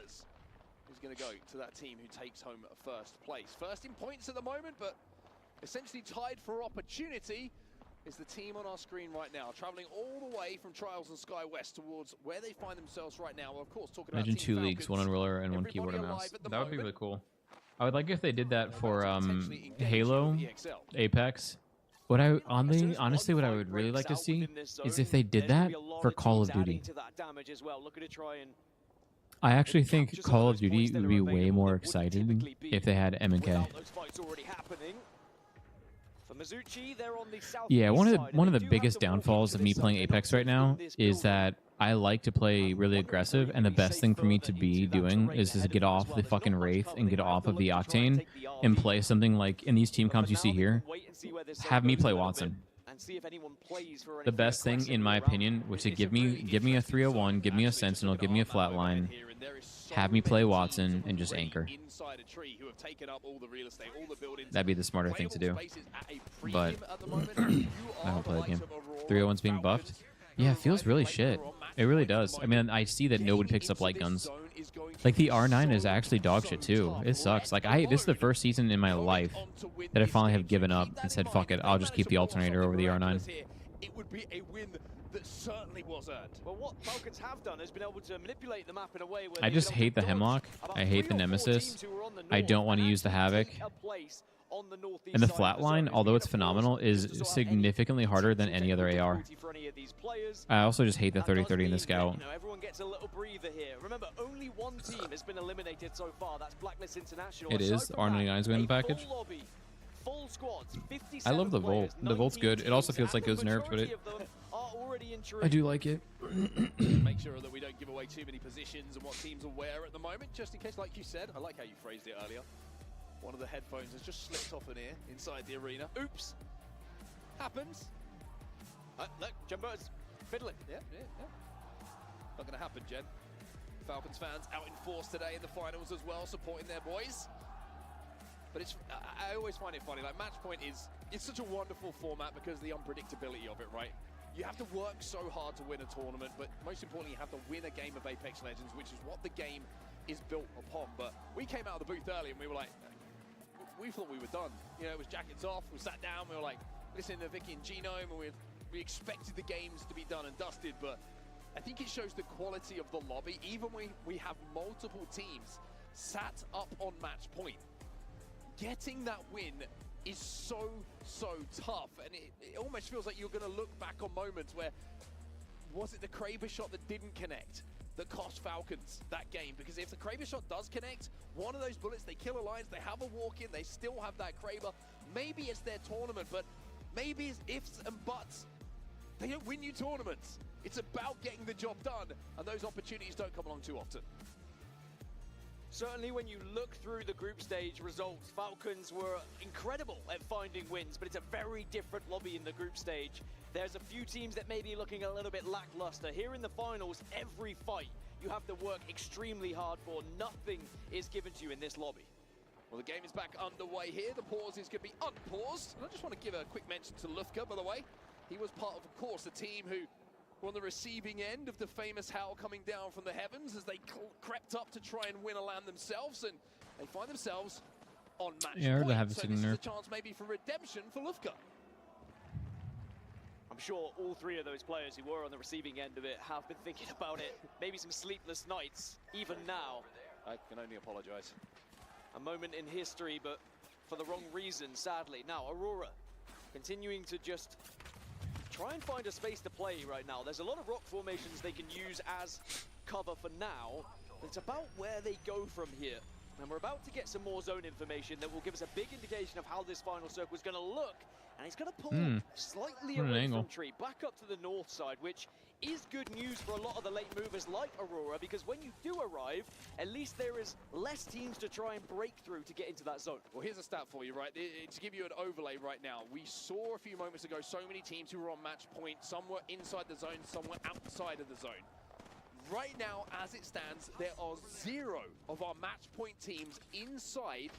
is going to go to that team who takes home first place. First in points at the moment, but essentially tied for opportunity is the team on our screen right now, traveling all the way from Trials and Sky West towards where they find themselves right now. Of course, talking about imagine two leagues, one on and one keyboard and mouse. That would be really cool. I would like if they did that for Halo, Apex. What I honestly, what I would really like to see is if they did that for Call of Duty. I actually think Call of Duty would be way more exciting if they had M&K. Yeah, one of the biggest downfalls of me playing Apex right now is that I like to play really aggressive, and the best thing for me to be doing is to get off the fucking Wraith and get off of the Octane and play something like in these team comps you see here. Have me play Watson. The best thing, in my opinion, was to give me a 301, give me a Sentinel, give me a Flatline, have me play Watson, and just anchor. That'd be the smarter thing to do. But I don't play the game. 301's being buffed. Yeah, it feels really shit. It really does. I mean, I see that nobody picks up light guns. Like, the R9 is actually dog shit, too. It sucks. Like, this is the first season in my life that I finally have given up and said, fuck it, I'll just keep the alternator over the R9. It would be a win that certainly was earned. Well, what Falcons have done has been able to manipulate the map in a way where I just hate the Hemlock. I hate the Nemesis. I don't want to use the Havoc. And the Flatline, although it's phenomenal, is significantly harder than any other AR. I also just hate the 30-30 in the Scout. Everyone gets a little breather here. Remember, only one team has been eliminated so far. That's Blacklist International. It is. The R99 is winning the package. Full squads, I love the Volt. The Volt's good. It also feels like it was nerfed, but I do like it. Make sure that we don't give away too many positions and what teams are where at the moment, just in case, like you said. I like how you phrased it earlier. One of the headphones has just slipped off an ear inside the arena. Oops. Happens. Look, Jumbo's fiddling. Yeah. Not going to happen, Jen. Falcons fans out in force today in the finals as well, supporting their boys. But I always find it funny. Like, match point it's such a wonderful format because of the unpredictability of it, right? You have to work so hard to win a tournament, but most importantly, you have to win a game of Apex Legends, which is what the game is built upon. But we came out of the booth early and we were like, we thought we were done. You know, it was jackets off. We sat down. We were like listening to Vicky and Genome, and we expected the games to be done and dusted. But I think it shows the quality of the lobby. Even when we have multiple teams sat up on match point, getting that win is so tough, and it almost feels like you're going to look back on moments where, was it the Kraber shot that didn't connect that cost Falcons that game? Because if the Kraber shot does connect, one of those bullets, they kill Alliance, they have a walk-in, they still have that Kraber. Maybe it's their tournament, but maybe it's ifs and buts. They don't win you tournaments. It's about getting the job done, and those opportunities don't come along too often. Certainly when you look through the group stage results, Falcons were incredible at finding wins, but it's a very different lobby in the group stage. There's a few teams that may be looking a little bit lackluster. Here in the finals, every fight you have to work extremely hard for. Nothing is given to you in this lobby. Well, the game is back underway here. The pause is going to be unpaused. And I just want to give a quick mention to Lufka, by the way. He was part of course, the team who were on the receiving end of the famous howl coming down from the heavens as they crept up to try and win a land themselves, and they find themselves on match point. So this is a chance maybe for redemption for Lufka. I'm sure all three of those players who were on the receiving end of it have been thinking about it. Maybe some sleepless nights, even now. I can only apologize. A moment in history, but for the wrong reason, sadly. Now, Aurora continuing to just try and find a space to play right now. There's a lot of rock formations they can use as cover for now. It's about where they go from here. And we're about to get some more zone information that will give us a big indication of how this final circle is going to look. And he's going to pull slightly away from Tree, back up to the north side, which is good news for a lot of the late movers like Aurora, because when you do arrive, at least there is less teams to try and break through to get into that zone. Well, here's a stat for you, right? To give you an overlay right now, we saw a few moments ago so many teams who were on match point. Some were inside the zone, some were outside of the zone. Right now, as it stands, there are 0 of our match point teams inside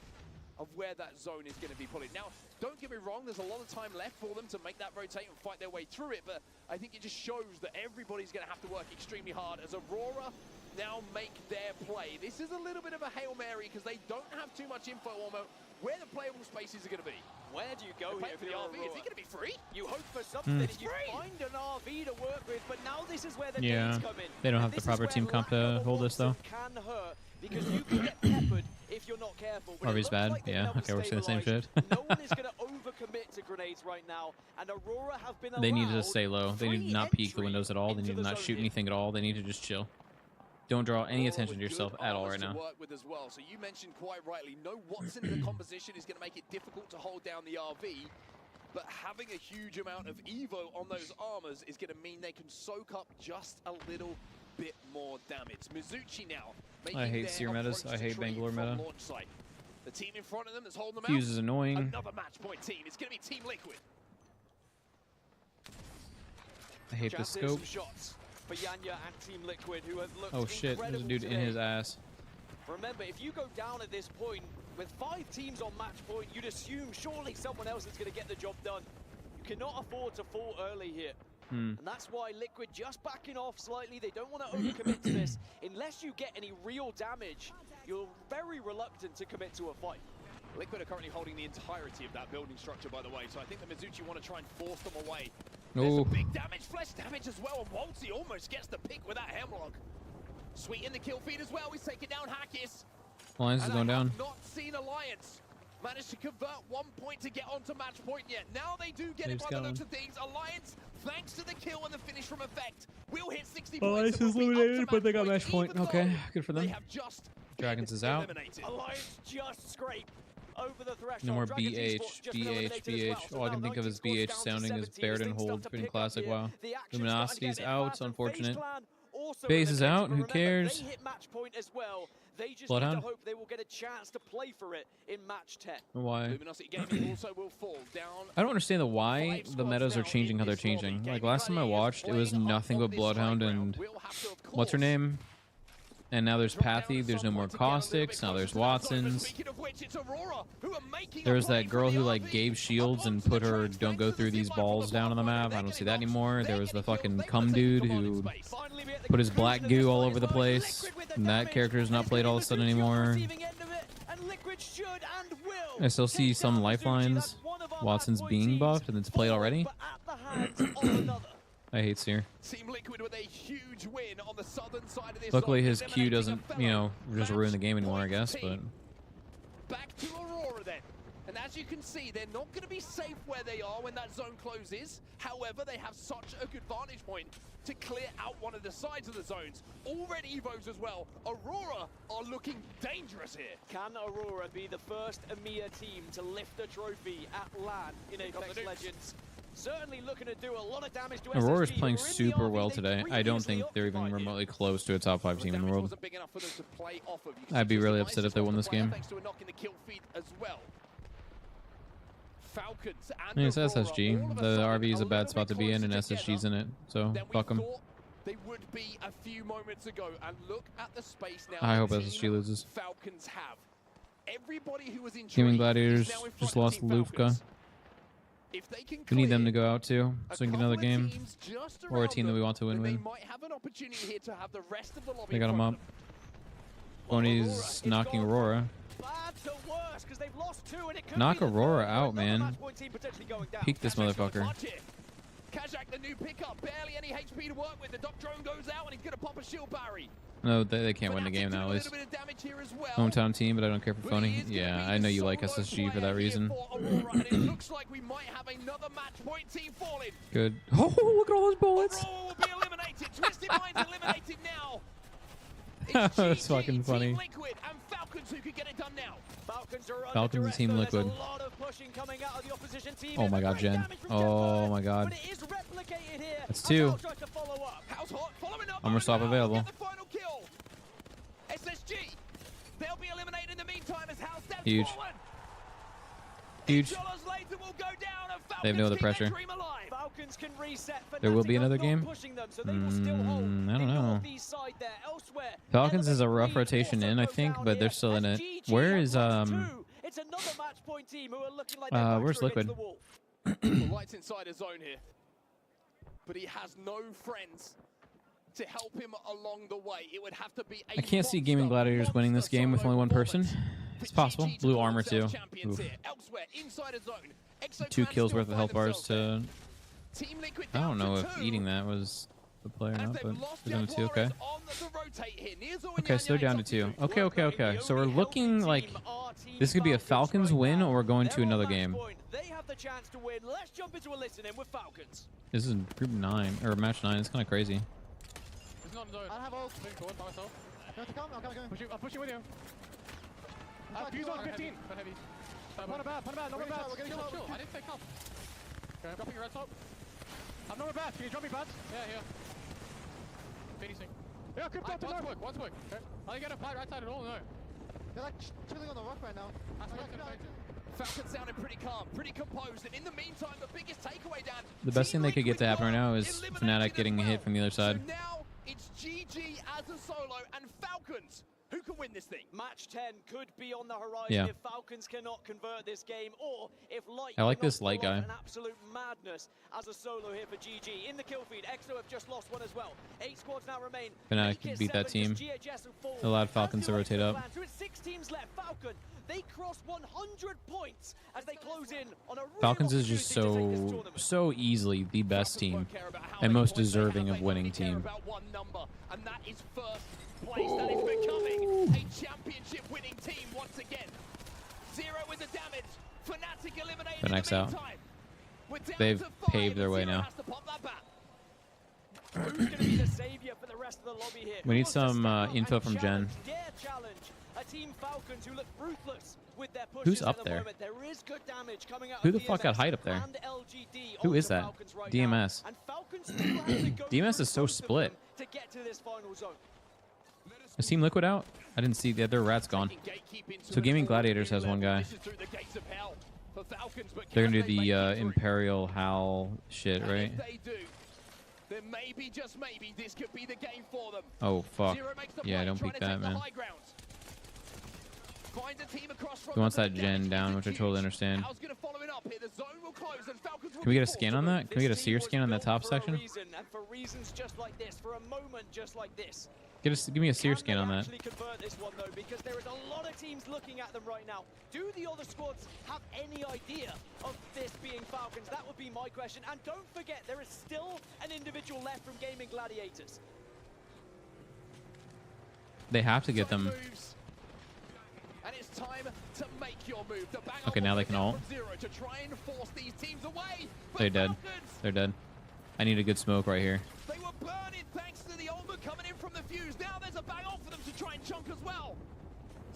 of where that zone is going to be pulling. Now, don't get me wrong, there's a lot of time left for them to make that rotate and fight their way through it, but I think it just shows that everybody's going to have to work extremely hard as Aurora now make their play. This is a little bit of a Hail Mary because they don't have too much info on where the playable spaces are going to be. Where do you go here for the RV? Is it going to be free? You hope for something, you find an RV to work with, but now this is where the nades come in. They don't have the proper team comp to hold this, though. Can hurt because you can get peppered if you're not careful. RV's bad. Like yeah, okay, we're seeing the same shit. No one is going to overcommit to grenades right now, and Aurora have been They need to stay low. They need to not peek the windows at all. They need to not shoot anything at all. They need to just chill. don't draw any attention to yourself at all right now. Work with as well. So you mentioned quite rightly, no Watson in the composition is going to make it difficult to hold down the RV. But having a huge amount of Evo on those armors is going to mean they can soak up just a little bit more damage. Mizuchi now. I hate Seer metas. I hate Bangalore meta. The team in front of them that's holding them Fuse is annoying. Another match point team. It's going to be Team Liquid. I hate the scope. For Yanya and Team Liquid, who have looked oh shit, there's a dude today. in his ass. Remember, if you go down at this point, with 5 teams on match point, you'd assume surely someone else is going to get the job done. You cannot afford to fall early here. And that's why Liquid just backing off slightly. They don't want to overcommit to this. Unless you get any real damage, you're very reluctant to commit to a fight. Liquid are currently holding the entirety of that building structure, by the way, so I think the Mizuchi want to try and force them away. There's some big damage, flesh damage as well, and Waltzy almost gets the pick with that Hemlock. Sweet in the kill feed as well, he's taking down Hackis. Alliance is going down. Not seen Alliance managed to convert 1 point to get onto match point yet. Now they do get it by the looks of things. Alliance, thanks to the kill and the finish from Effect, will hit 60 points. Alliance is eliminated, but they got match point. Okay, good for them. Dragons is out. Alliance just scraped over the threshold. No more BH. All I can think of is BH sounding as Baird and Hold in Classic WoW. Luminosity's out, unfortunate. Base is out, who cares? They just Bloodhound? need to hope they will get a chance to play for it in match 10. Why? Also will fall down. I don't understand the why the metas are changing how they're changing. Like last time I watched, it was nothing but Bloodhound and what's her name? And now there's Pathy, there's no more Caustics, now there's Watsons. There was that girl who like gave shields and put her don't go through these balls down on the map. I don't see that anymore. There was the fucking cum dude who put his black goo all over the place. And that character is not played all of a sudden anymore. I still see some lifelines. Watson's being buffed and it's played already. I hate Seer. Team Liquid with a huge win on the southern side of this. Luckily his Q doesn't, you know, just ruin the game anymore, I guess, but... Back to Aurora then. And as you can see, they're not going to be safe where they are when that zone closes. However, they have such a good vantage point to clear out one of the sides of the zones. All red Evos as well. Aurora are looking dangerous here. Can Aurora be the first EMEA team to lift a trophy at LAN in Apex Legends? Certainly looking to do a lot of damage to Aurora's playing super well today. I don't think they're even remotely close to a top 5 team in the world. I'd be really upset if they won this game. I mean, it's SSG. The RV is a bad spot to be in, and SSG's in it, so fuck them. They would be a few moments ago, and look at the space now. I hope SSG loses. Falcons have. Everybody who was in Gaming Gladiators just lost Lufka. We need them to go out too, so we can get another game. Or a team that we want to win. They got him up. Boney's knocking Aurora. Knock Aurora out, man. Peek this motherfucker. Kazak, the new pickup, barely any HP to work with. The Doc drone goes out and he's gonna pop a shield barrier. No, they can't win the game now, at least. Hometown team, but I don't care for Phony. Yeah, I know you like SSG for that reason. Good. Oh, look at all those bullets! That's fucking funny. Falcons and Team Liquid. Oh my god, Jen. Oh my god. That's 2. Armor stop available. Huge. Huge. They have no other pressure. There will be another game? I don't know. Falcons is a rough rotation in, I think, but they're still in it. Where is, where's Liquid? Lights inside his zone here. But he has no friends to help him along the way. It would have to be I can't see Gaming Gladiators winning this game with only one person. It's possible. Blue armor too. Oof. 2 kills worth of health bars to... I don't know if eating that was the play or not, but they're down to 2, okay. Okay, so they're down to 2. Okay. So we're looking like this could be a Falcons win or we're going to another game. This is group 9, or match 9. It's kind of crazy. not in zone. I have ult. Moving forward by myself. You want to come? I'm coming. I'm pushing with you. I have fuse on 15. But heavy. Put it back, not a bat. Chill. I didn't say come. Okay, I'm dropping your red top. I'm not a bat. Can you drop me bats? Yeah, here. Finishing. Yeah, creep top. One smoke. Okay. I didn't get a fight right side at all, no. They're like chilling on the rock right now. Falcons sounded pretty calm, pretty composed, and in the meantime, the biggest takeaway, Dan. The best thing that could get to happen right now is Fnatic getting a hit from the other side. So now it's GG as a solo and Falcons. Who can win this thing? Match 10 could be on the horizon Yeah. if Falcons cannot convert this game, or if Light I like cannot this Light pull off guy. an absolute madness as a solo here for GG. In the kill feed, EXO have just lost one as well. 8 squads now remain. Fnatic could beat that team. It allowed Falcons to rotate up. So it's 6 teams left. Falcon, they cross 100 points as they close in on a real Falcons is just so easily the best team and most deserving of winning team. And that is first place. That is becoming a championship winning team once again. Zero with the damage. Fnatic eliminated in the Fnatic's out. meantime. We're down They've to 5 paved their and way Zero now. has to pop that bat. Who's going to be the savior for the rest of the lobby here? We Who need wants to some step up info and from Jen. challenge a team Falcons who look ruthless with their pushes Who's at up the there? moment. There is good damage coming out Who of the fuck got DMS height up there? and LGD Who is onto that? Falcons right DMS. now. And Falcons still have to go DMS through is so both of split. them to get to this final zone. Is Team Liquid out? I didn't see the other rat's gone. So Gaming Gladiators has one guy. They're gonna do the Imperial Howl shit, right? If they do, then maybe, just maybe, this could be the game for them. Oh fuck. Zero makes the Yeah, play, don't trying peek to that, take the man. high ground. Finds a team across from He wants them, that but the Gen damage down, isn't which I huge. totally understand. How's gonna follow it up here? The zone will close and Falcons will Can we get a be scan forced on to that? Can we get a This team seer was scan on that built top for a section? reason, and for reasons just like this, for a moment just like this. Give me a seer scan on that. Actually convert this one though, because there is a lot of teams looking at them right now. Do the other squads have any idea of this being Falcons? That would be my question. And don't forget, there is still an individual left from Gaming Gladiators. They have to get Zone them. moves. And it's time to make your move. The bang Okay, on now the they can way down ult. from Zero to try and force these teams away. But They're dead. Falcons, They're dead. I need a good smoke right here. they were burning thanks to the Ulmer coming in from the fuse. Now there's a bang on for them to try and chunk as well.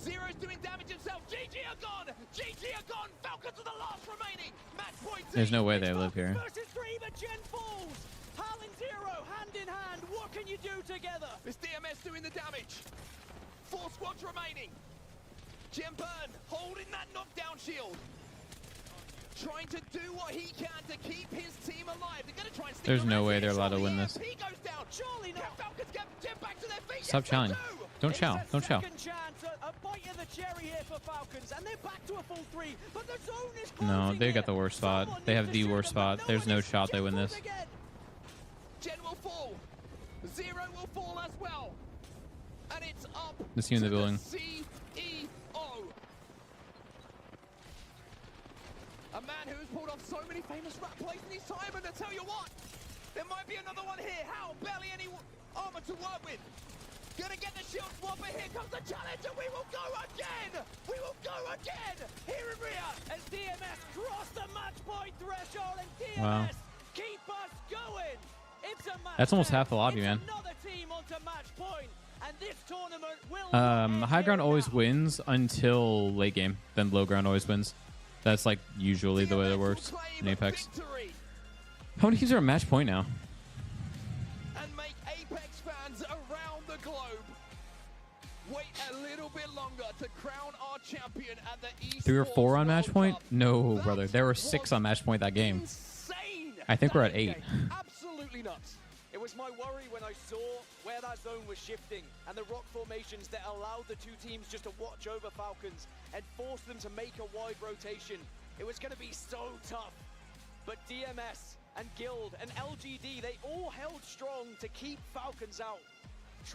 Zero's doing damage himself. GG are gone. GG are gone. Falcons are the last remaining. Match point. There's no way they live here. Versus 3, but Gen falls. Hal and Zero, hand in hand. What can you do together? This DMS doing the damage. 4 squads remaining. Jim Byrne holding that knockdown shield. Trying to do what he can to keep his team alive. They're going to try and There's no way they're allowed to win this. He goes down. Surely not. Can Falcons get Jim back to their feet? Stop Yes, they chowing. do. Don't chow. It's a Don't chow. second chance, a bite of the cherry here for Falcons, and they're back to a full 3, but the zone is No, closing they got here. the worst spot. Someone They needs have to the shoot worst them, but spot. There's no one is. shot they Jen win falls this. again. Jen will fall. Zero will fall as well. And it's up The team in the to building. CEO. A man who's pulled off so many famous rap plays in his time, and I tell you what, there might be another one here. How? Barely any armor to work with. Gonna get the shield swap, but here comes the challenge, and we will go again! We will go again! Here in Ria! As DMS cross the match point threshold, and DMS Wow. keep us going! It's a match. That's almost point. half the lobby, It's man. Another team onto match point, and this tournament will not end High here ground always now. wins until late game. Then low ground always wins. That's like usually the way that works in Apex. Victory How many teams are at match point now? and make Apex fans around the globe wait a little bit longer to crown our champion at the esports 3 or 4 on match World point? Cup. No, That brother. There were 6 was on match point that game. Insane. I think we're That at 8. game. Absolutely nuts. It was my worry when I saw where that zone was shifting and the rock formations that allowed the two teams just to watch over Falcons and force them to make a wide rotation. It was going to be so tough. But DMS and Guild and LGD, they all held strong to keep Falcons out.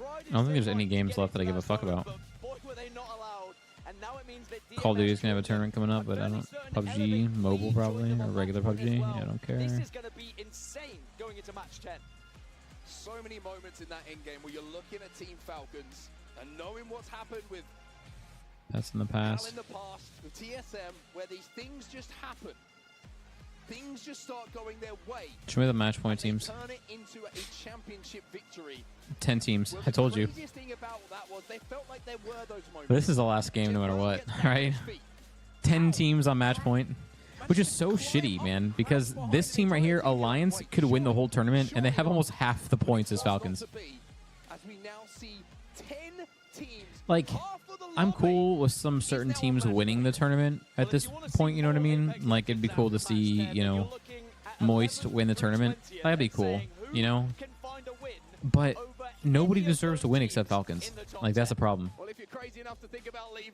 I don't think there's any games left that I give a fuck about. Boy, were they not allowed. And now it means that Call of DMS Duty's gonna have a tournament coming up, but I don't. PUBG Mobile probably, or regular PUBG. Yeah, I don't care. This is going to be insane going into match 10. So many moments in that end game where you're looking at Team Falcons and knowing what's happened with That's in the Al past. in the past, with TSM, where these things just happen. things just start going their way. Show me the match point teams. Turn it into a championship victory. 10 teams. I told you. The craziest thing about that was they felt like there were those moments. But this is the last game no matter what, right? 10 teams on match point, which is so shitty, man, because this team right here, Alliance, could win the whole tournament, and they have almost half the points as Falcons. As we now see 10 teams. Like, I'm cool with some certain teams winning the tournament at this point, you know what I mean? Like, it'd be cool to see, you know, Moist win the tournament. That'd be cool, you know? But nobody deserves to win except Falcons. Like, that's a problem.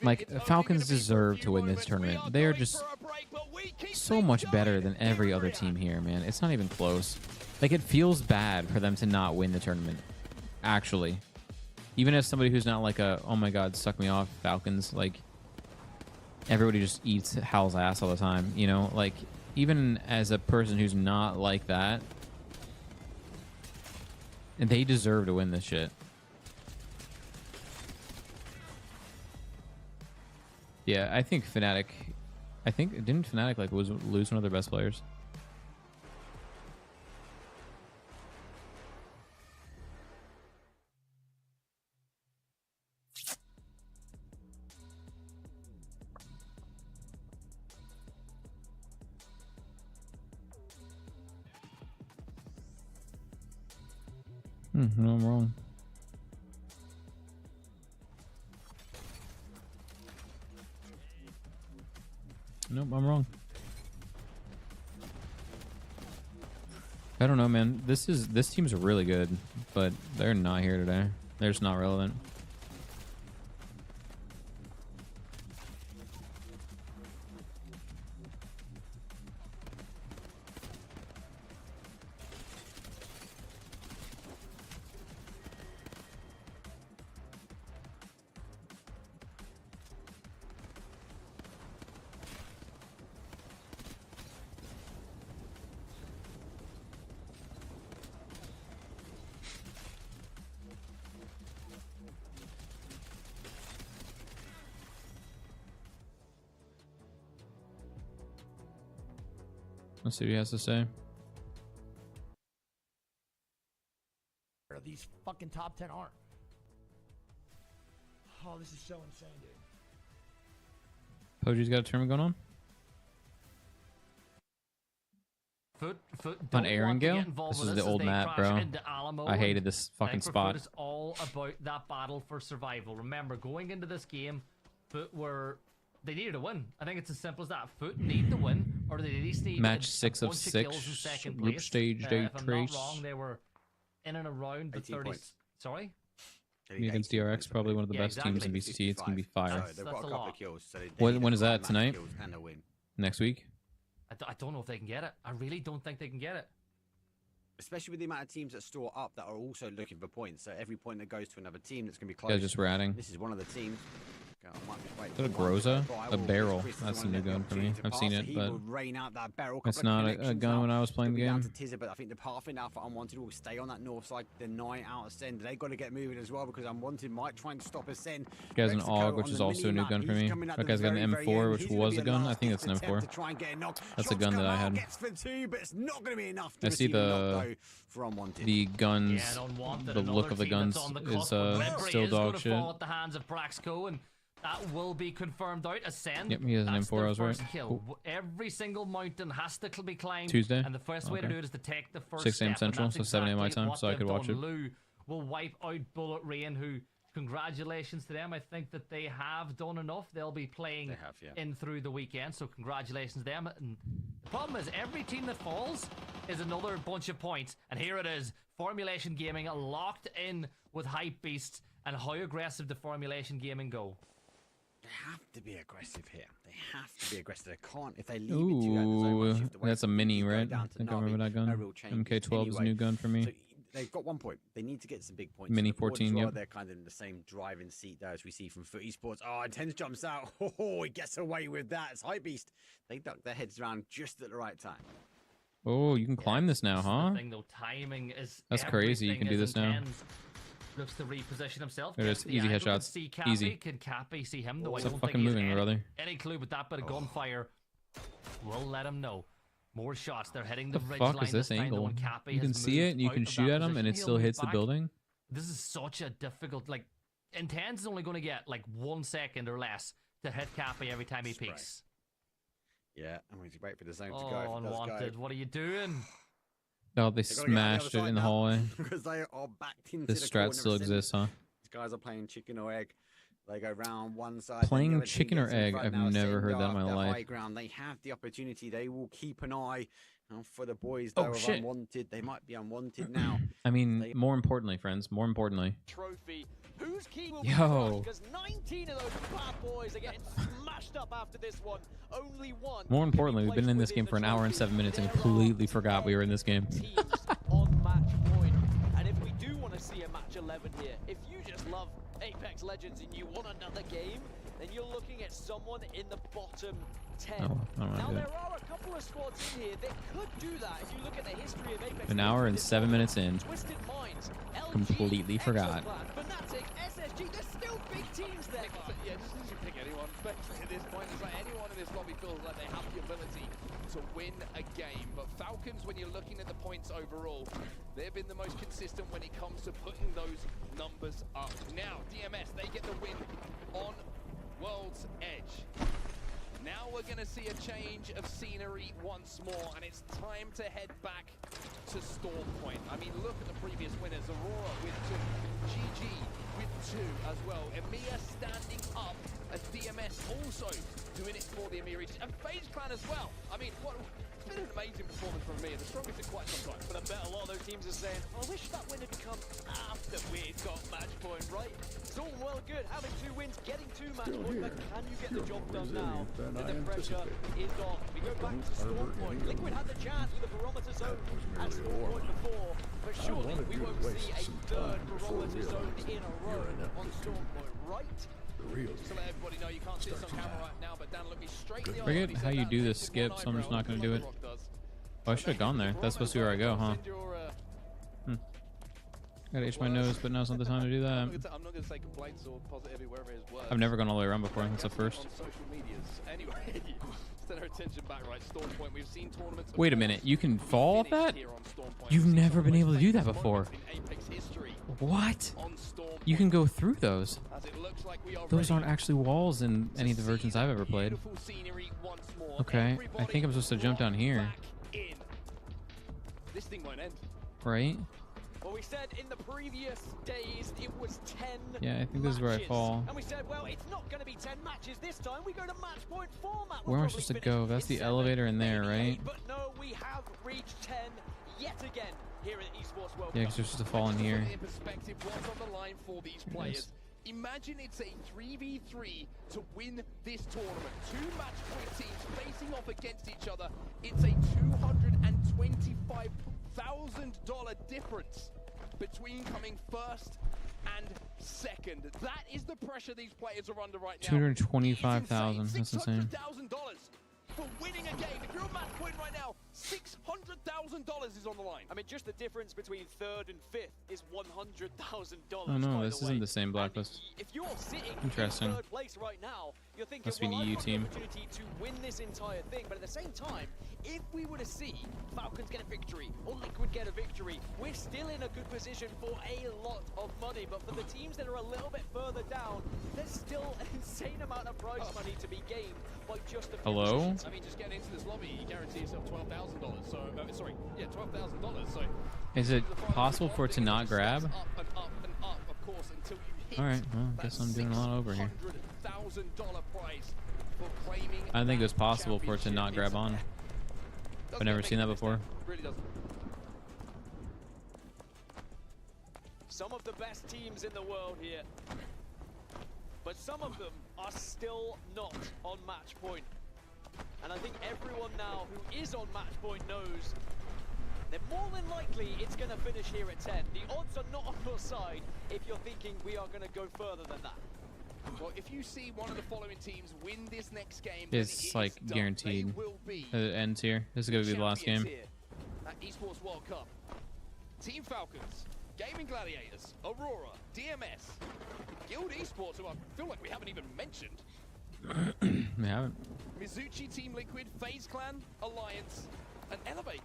Like, Falcons deserve to win this tournament. They are just so much better than every other team here, man. It's not even close. Like, it feels bad for them to not win the tournament, actually. Even as somebody who's not like a, oh my god, suck me off, Falcons, like, everybody just eats Hal's ass all the time, you know? Like, even as a person who's not like that, they deserve to win this shit. Yeah, I think Fnatic, didn't Fnatic, like, lose one of their best players? No, I'm wrong. Nope, I'm wrong. I don't know, man. This team's really good, but they're not here today. They're just not relevant. Let's see what he has to say. These fucking top 10 aren't. Oh, this is so insane, dude. Poji's got a tournament going on? On Erangel? This is the old map, bro. I hated this fucking spot. It's all about that battle for survival. Remember, going into this game, Foot were... They needed a win. I think it's as simple as that. Foot need the win, or they at least need match 6 of 6 group stage day if I'm trace. not wrong, they were in and around the 30. Sorry. Me against DRX, probably one of the best teams in BCT. It's gonna be fire. That's a lot. When is that? Tonight? Next week? I don't know if they can get it. I really don't think they can get it. Especially with the amount of teams that store up that are also looking for points. So every point that goes to another team that's gonna be close. Yeah, just ratting. This is one of the teams. Is that a Groza? A barrel. That's a new gun for me. I've seen it, but it's not a gun when I was playing the game. But I think the Pathfinder Alpha Unwanted will stay on that north side. The 9 out of Send. They've got to get moving as well because Unwanted might try and stop Ascend. He has an AUG, which is also a new gun for me. That guy's got an M4, which was a gun. I think it's an M4. That's a gun that I had. I see the guns, the look of the guns is still dog shit. At the hands of Braxco, and that will be confirmed out. Ascend. Yep, he has an M4. I was right. Cool. Every single mountain has to be climbed. Tuesday. And the first way to do it is to take the first 6 a.m. step, Central, so 7 a.m. my time, so I could watch it. Lou will wipe out Bullet Rain, who, congratulations to them. I think that they have done enough. They'll be playing in through the weekend, so congratulations to them. And the problem is, every team that falls is another bunch of points. And here it is. Formulation Gaming locked in with Hype Beasts. And how aggressive the Formulation Gaming go? They have to be aggressive here. They have to be aggressive. They can't if they leave it too early. That's a mini, right? I think I remember that gun. MK12 is a new gun for me. So they've got 1 point. They need to get some big points. Mini 14, yep. They're kind of in the same driving seat there as we see from Foot Esports. Oh, Intense jumps out. Oh, he gets away with that. It's Hype Beast. They duck their heads around just at the right time. Oh, you can climb this now, huh? Though, timing is That's crazy. You can do this now. Looks to reposition himself. There it is. Easy headshots. Easy. Can Cappy see him? Though It's I don't fucking think moving, brother. Any clue with that bit of gunfire will let him know. More shots. They're hitting the The ridge fuck line is this time, though, angle? when Cappy You can has see it, moved and you out can of that shoot at him, and position. it He'll still move hits the back. building. This is such a difficult, like, Intense is only going to get like 1 second or less to hit Cappy every time he peeks. Yeah, I'm going to wait for the zone to Oh, go. unwanted. What are you doing? Oh, they smashed it in the hallway. Because they are backed into This the strat corner still of exists, huh? These guys are playing chicken or egg. They go round one side. Playing then the other chicken team or gets in egg? front I've now, never setting heard that in my up the life. high ground. They have the opportunity. They will keep an eye out for the boys Oh, that are shit. unwanted. They might be unwanted now. I mean, more importantly, friends, more importantly. Trophy. Who's key will Yo. Because 19 of those bad boys are getting smashed up after this one. Only one. More importantly, we've been in this game for an hour and 7 minutes and completely forgot we were in this game. Teams on match point. And if we do want to see a match 11 here, if you just love Apex Legends and you want another game, then you're looking at someone in the bottom 10. Oh, I don't wanna Now do there it. are a couple of squads in here that could do that. If you look at the history of Apex, An hour and 7 minutes in. Twisted Minds, LG, Completely forgot. Exoclan, Fnatic, SSG, there's still big teams there. Yeah, just as you pick anyone, especially at this point, it's like anyone in this lobby feels like they have the ability to win a game. But Falcons, when you're looking at the points overall, they've been the most consistent when it comes to putting those numbers up. Now, DMS, they get the win on World's Edge. Now we're going to see a change of scenery once more, and it's time to head back to Storm Point. I mean, look at the previous winners. Aurora with 2, GG with 2 as well. Emir standing up as DMS also doing it for the Emir region. And FaZe Clan as well. I mean, it's been an amazing performance from Emir, the strongest in quite some time. But I bet a lot of those teams are saying, I wish that win had come after we'd got match point, right? It's all well good having 2 wins, getting 2 match point, but can you get the job done now? That the pressure is on. We go back to Storm Point. Liquid had the chance with the barometer zone at Storm Point before, but surely we won't see a 3rd barometer zone in a row on Storm Point, right? Just to let everybody know, you can't see this on camera right now, but Dan looked me straight in the eye. Forget when he how said you that. do this With skip, one so I'm just eyebrow, not going to do it. like The Rock does. Oh, I should have gone there. That's supposed to be where I go, huh? Gotta itch my nose, but now's not the time to do that. I'm not going to say complaints or positivity, wherever it is words. I've never gone all the way around before. That's the first. On social medias. Anyway, turn our attention back, right? Storm Point. We've seen tournaments. Wait a minute, you can fall off that? Here on Storm Point. You've We've seen never some been of the able to do that most before. famous moments in Apex history What? on Storm You can go through those. As it looks like we are Those ready aren't actually walls in any of the to versions see I've ever played. beautiful scenery once more. Okay, I think I'm supposed to jump down here, Back in. This thing won't end. right? Well, we said in the previous days it was 10 Yeah, I think this is where I matches. fall. And we said, well, it's not going to be 10 matches this time. We go to match point format. Where am I supposed to go? That's the elevator in there, right? But no, we have reached 10 yet again here at Esports World Yeah, Cup. because you're supposed to fall in Just to here. put it in perspective, what's on the line for these players? Imagine it's a 3v3 to win this tournament. 2 match point teams facing off against each other. It's a $225,000 difference between coming first and second. That is the pressure these players are under right now. 225,000. That's insane. $600,000 for winning a game. If you're a match point right now, $600,000 is on the line. I mean, just the difference between 3rd and 5th is $100,000. Oh no, by this the isn't way. the same blacklist. If you're sitting Interesting. in 3rd place right now, you're thinking, Must be an well, I've EU got team. the opportunity to win this entire thing. But at the same time, if we were to see Falcons get a victory or Liquid get a victory, we're still in a good position for a lot of money. But for the teams that are a little bit further down, there's still an insane amount of prize money to be gained by just a few Hello? positions. I mean, just getting into this lobby, you guarantee yourself $12,000. So, sorry, yeah, $12,000. So, Is it possible for it to not grab? Up and up and up, of course, until you hit Alright, well, I guess I'm doing a lot over here. $600,000 prize for claiming. I think it's that possible for it to not grab on. Doesn't I've never make seen that any before. sense. Really doesn't. Some of the best teams in the world here, but some of them are still not on match point. And I think everyone now who is on match point knows that more than likely it's going to finish here at 10. The odds are not on your side if you're thinking we are going to go further than that. Well, if you see one of the following teams win this next game, then It's it like is done. guaranteed. They will be It ends here. This is gonna be the last champions game. here at Esports World Cup. Team Falcons, Gaming Gladiators, Aurora, DMS, Guild Esports, who I feel like we haven't even mentioned. We haven't. Mizuchi, Team Liquid, FaZe Clan, Alliance, and Elevate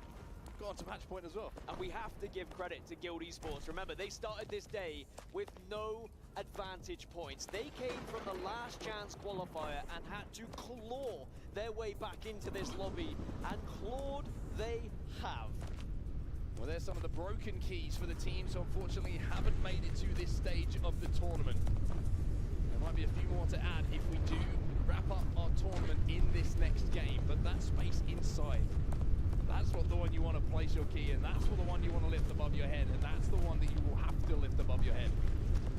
got onto match point as well. And we have to give credit to Guild Esports. Remember, they started this day with no advantage points. They came from the last chance qualifier and had to claw their way back into this lobby. And clawed they have. Well, there's some of the broken keys for the teams who unfortunately haven't made it to this stage of the tournament. There might be a few more to add if we do wrap up our tournament in this next game, but that space inside, that's what the one you want to place your key in. That's what the one you want to lift above your head, and that's the one that you will have to lift above your head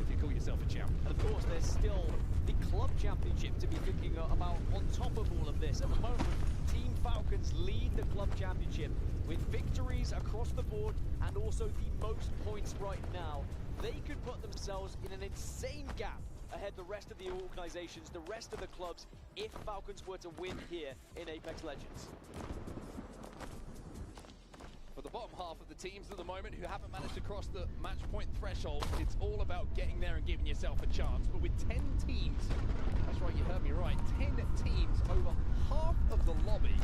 if you call yourself a champ. And of course, there's still the club championship to be thinking about on top of all of this. At the moment, Team Falcons lead the club championship with victories across the board and also the most points right now. They could put themselves in an insane gap ahead the rest of the organizations, the rest of the clubs, if Falcons were to win here in Apex Legends. For the bottom half of the teams at the moment who haven't managed to cross the match point threshold, it's all about getting there and giving yourself a chance. But with 10 teams, that's right, you heard me right, 10 teams over half of the lobby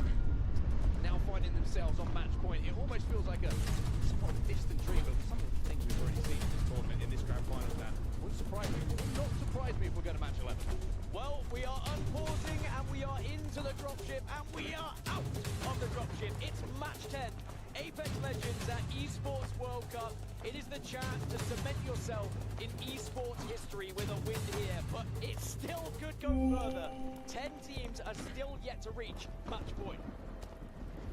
now finding themselves on match point. It almost feels like a somewhat distant dream of some of the things we've already seen in this tournament, in this grand final. That wouldn't surprise me. Would not surprise me if we're going to match 11. Well, we are unpausing and we are into the dropship and we are out of the dropship. It's match 10. Apex Legends at Esports World Cup. It is the chance to cement yourself in esports history with a win here, but it still could go further. 10 teams are still yet to reach match point.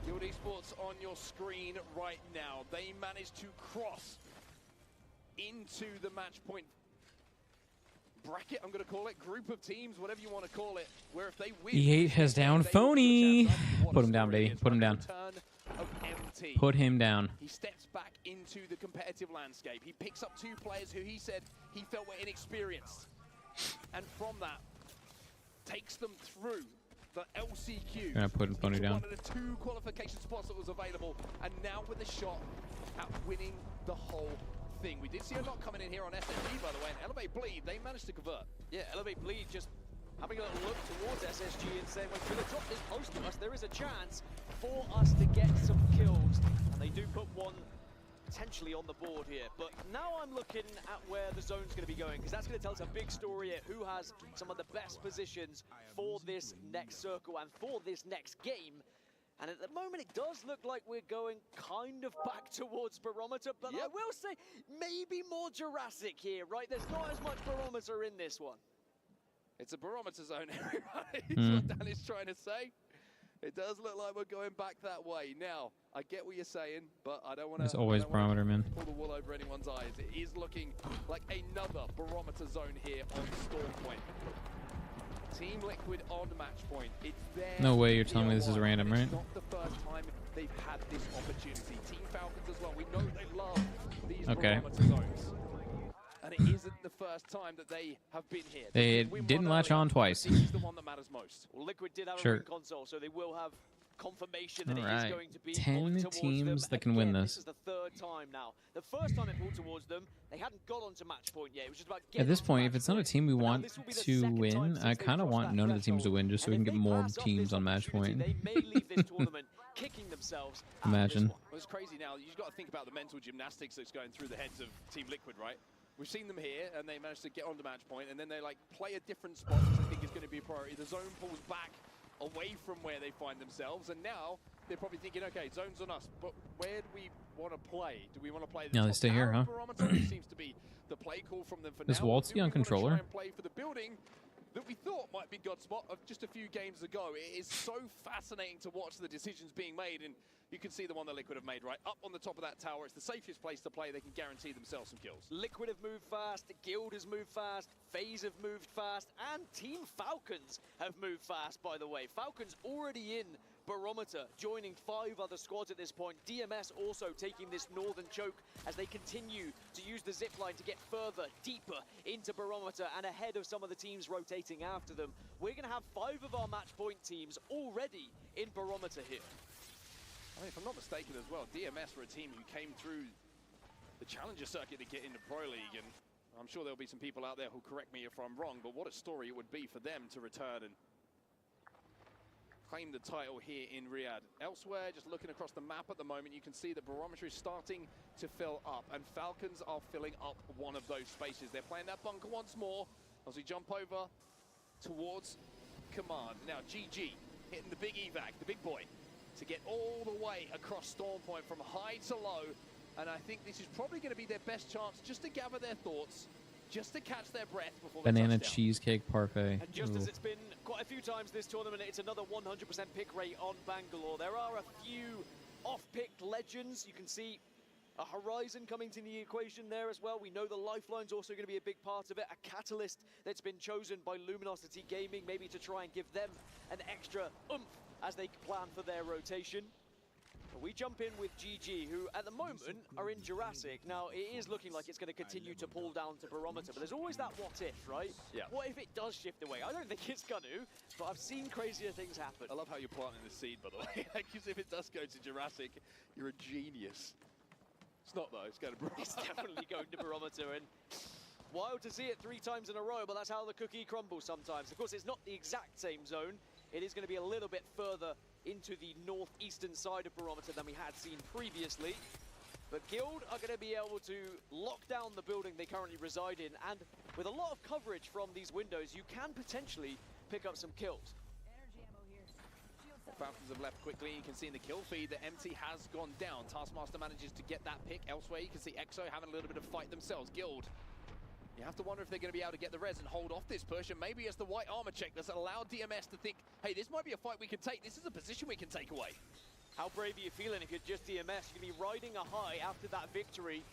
Guild Esports on your screen right now. They managed to cross into the match point bracket, I'm going to call it, group of teams, whatever you want to call it, where if they win... E8 has down Phony. Put him down, baby. Put him down. Put him down. He steps back into the competitive landscape. He picks up two players who he said he felt were inexperienced. And from that, takes them through the LCQ. Gonna put Phony down. One of the two qualification spots that was available, and now with a shot at winning the whole thing. We did see a lot coming in here on SSG, by the way, and Elevate Bleed, they managed to convert. Yeah, Elevate Bleed just having a little look towards SSG and saying, well, if we drop this close to us, there is a chance for us to get some kills. And they do put one potentially on the board here. But now I'm looking at where the zone's going to be going, because that's going to tell us a big story here. Who has some of the best positions for this next circle and for this next game. And at the moment, it does look like we're going kind of back towards Barometer, but I will say maybe more Jurassic here, right? There's not as much Barometer in this one. It's a Barometer zone, everybody. That's what Dan is trying to say. It does look like we're going back that way. Now, I get what you're saying, but I don't want to... It's always Barometer, man. ...pull the wool over anyone's eyes. It is looking like another Barometer zone here on Storm Point. Team Liquid on match point. It's there. No way you're telling me this is random, right? It's not the first time they've had this opportunity. Team Falcons as well. We know they love these Barometer zones. And it isn't the first time that they have been here. They didn't latch on twice. This is the one that matters most. Well, Liquid did have a win console, so they will have confirmation that it is going to be 10 teams that can win this. This is the third time now. The first time it pulled towards them, they hadn't got onto match point yet. It was just about at this point, if it's not a team we want to win, I kind of want none of the teams to win, just so we can get more teams on match point. They may leave this tournament kicking themselves. Imagine. Well, it's crazy now. You've got to think about the mental gymnastics that's going through the heads of Team Liquid, right? We've seen them here, and they managed to get onto match point, and then they like play a different spot, which I think is going to be a priority. The zone pulls back away from where they find themselves, and now they're probably thinking, okay, zone's on us, but where do we want to play? Do we want to play the they stay here, huh? Barometer? It seems to be the play call from them for Is now. Waltzy on controller? Try and play for the building that we thought might be God's spot of just a few games ago. It is so fascinating to watch the decisions being made, and you can see the one that Liquid have made right up on the top of that tower. It's the safest place to play. They can guarantee themselves some kills. Liquid have moved fast, Guild has moved fast, FaZe have moved fast, and Team Falcons have moved fast, by the way. Falcons already in Barometer, joining 5 other squads at this point. DMS also taking this northern choke as they continue to use the zipline to get further, deeper into Barometer and ahead of some of the teams rotating after them. We're going to have 5 of our match point teams already in Barometer here. I mean, if I'm not mistaken as well, DMS were a team who came through the Challenger circuit to get into Pro League, and I'm sure there'll be some people out there who'll correct me if I'm wrong, but what a story it would be for them to return and claim the title here in Riyadh. Elsewhere, just looking across the map at the moment, you can see that Barometer is starting to fill up, and Falcons are filling up one of those spaces. They're playing that bunker once more as we jump over towards Command. Now, GG hitting the big evac, the big boy, to get all the way across Storm Point from high to low, and I think this is probably going to be their best chance just to gather their thoughts, just to catch their breath before they Banana touch down. cheesecake parfait. And just as it's been quite a few times this tournament, it's another 100% pick rate on Bangalore. There are a few off-picked legends. You can see a Horizon coming to the equation there as well. We know the Lifeline's also going to be a big part of it. A catalyst that's been chosen by Luminosity Gaming, maybe to try and give them an extra oomph as they plan for their rotation. But we jump in with GG, who at the moment are in Jurassic. Now, it is looking like it's going to continue to pull down to Barometer, but there's always that what if, right? Yeah. What if it does shift away? I don't think it's going to, but I've seen crazier things happen. I love how you're planting the seed, by the way. Because if it does go to Jurassic, you're a genius. It's not, though. It's going to Barometer. It's definitely going to Barometer, and wild to see it 3 times in a row, but that's how the cookie crumbles sometimes. Of course, it's not the exact same zone. It is going to be a little bit further into the northeastern side of Barometer than we had seen previously. But Guild are going to be able to lock down the building they currently reside in, and with a lot of coverage from these windows, you can potentially pick up some kills. Falcons have left quickly. You can see in the kill feed that MT has gone down. Taskmaster manages to get that pick. Elsewhere, you can see EXO having a little bit of fight themselves. Guild, you have to wonder if they're going to be able to get the res and hold off this push, and maybe it's the white armor check that's allowed DMS to think, hey, this might be a fight we can take. This is a position we can take away. How brave are you feeling if you're just DMS? You're going to be riding a high after that victory.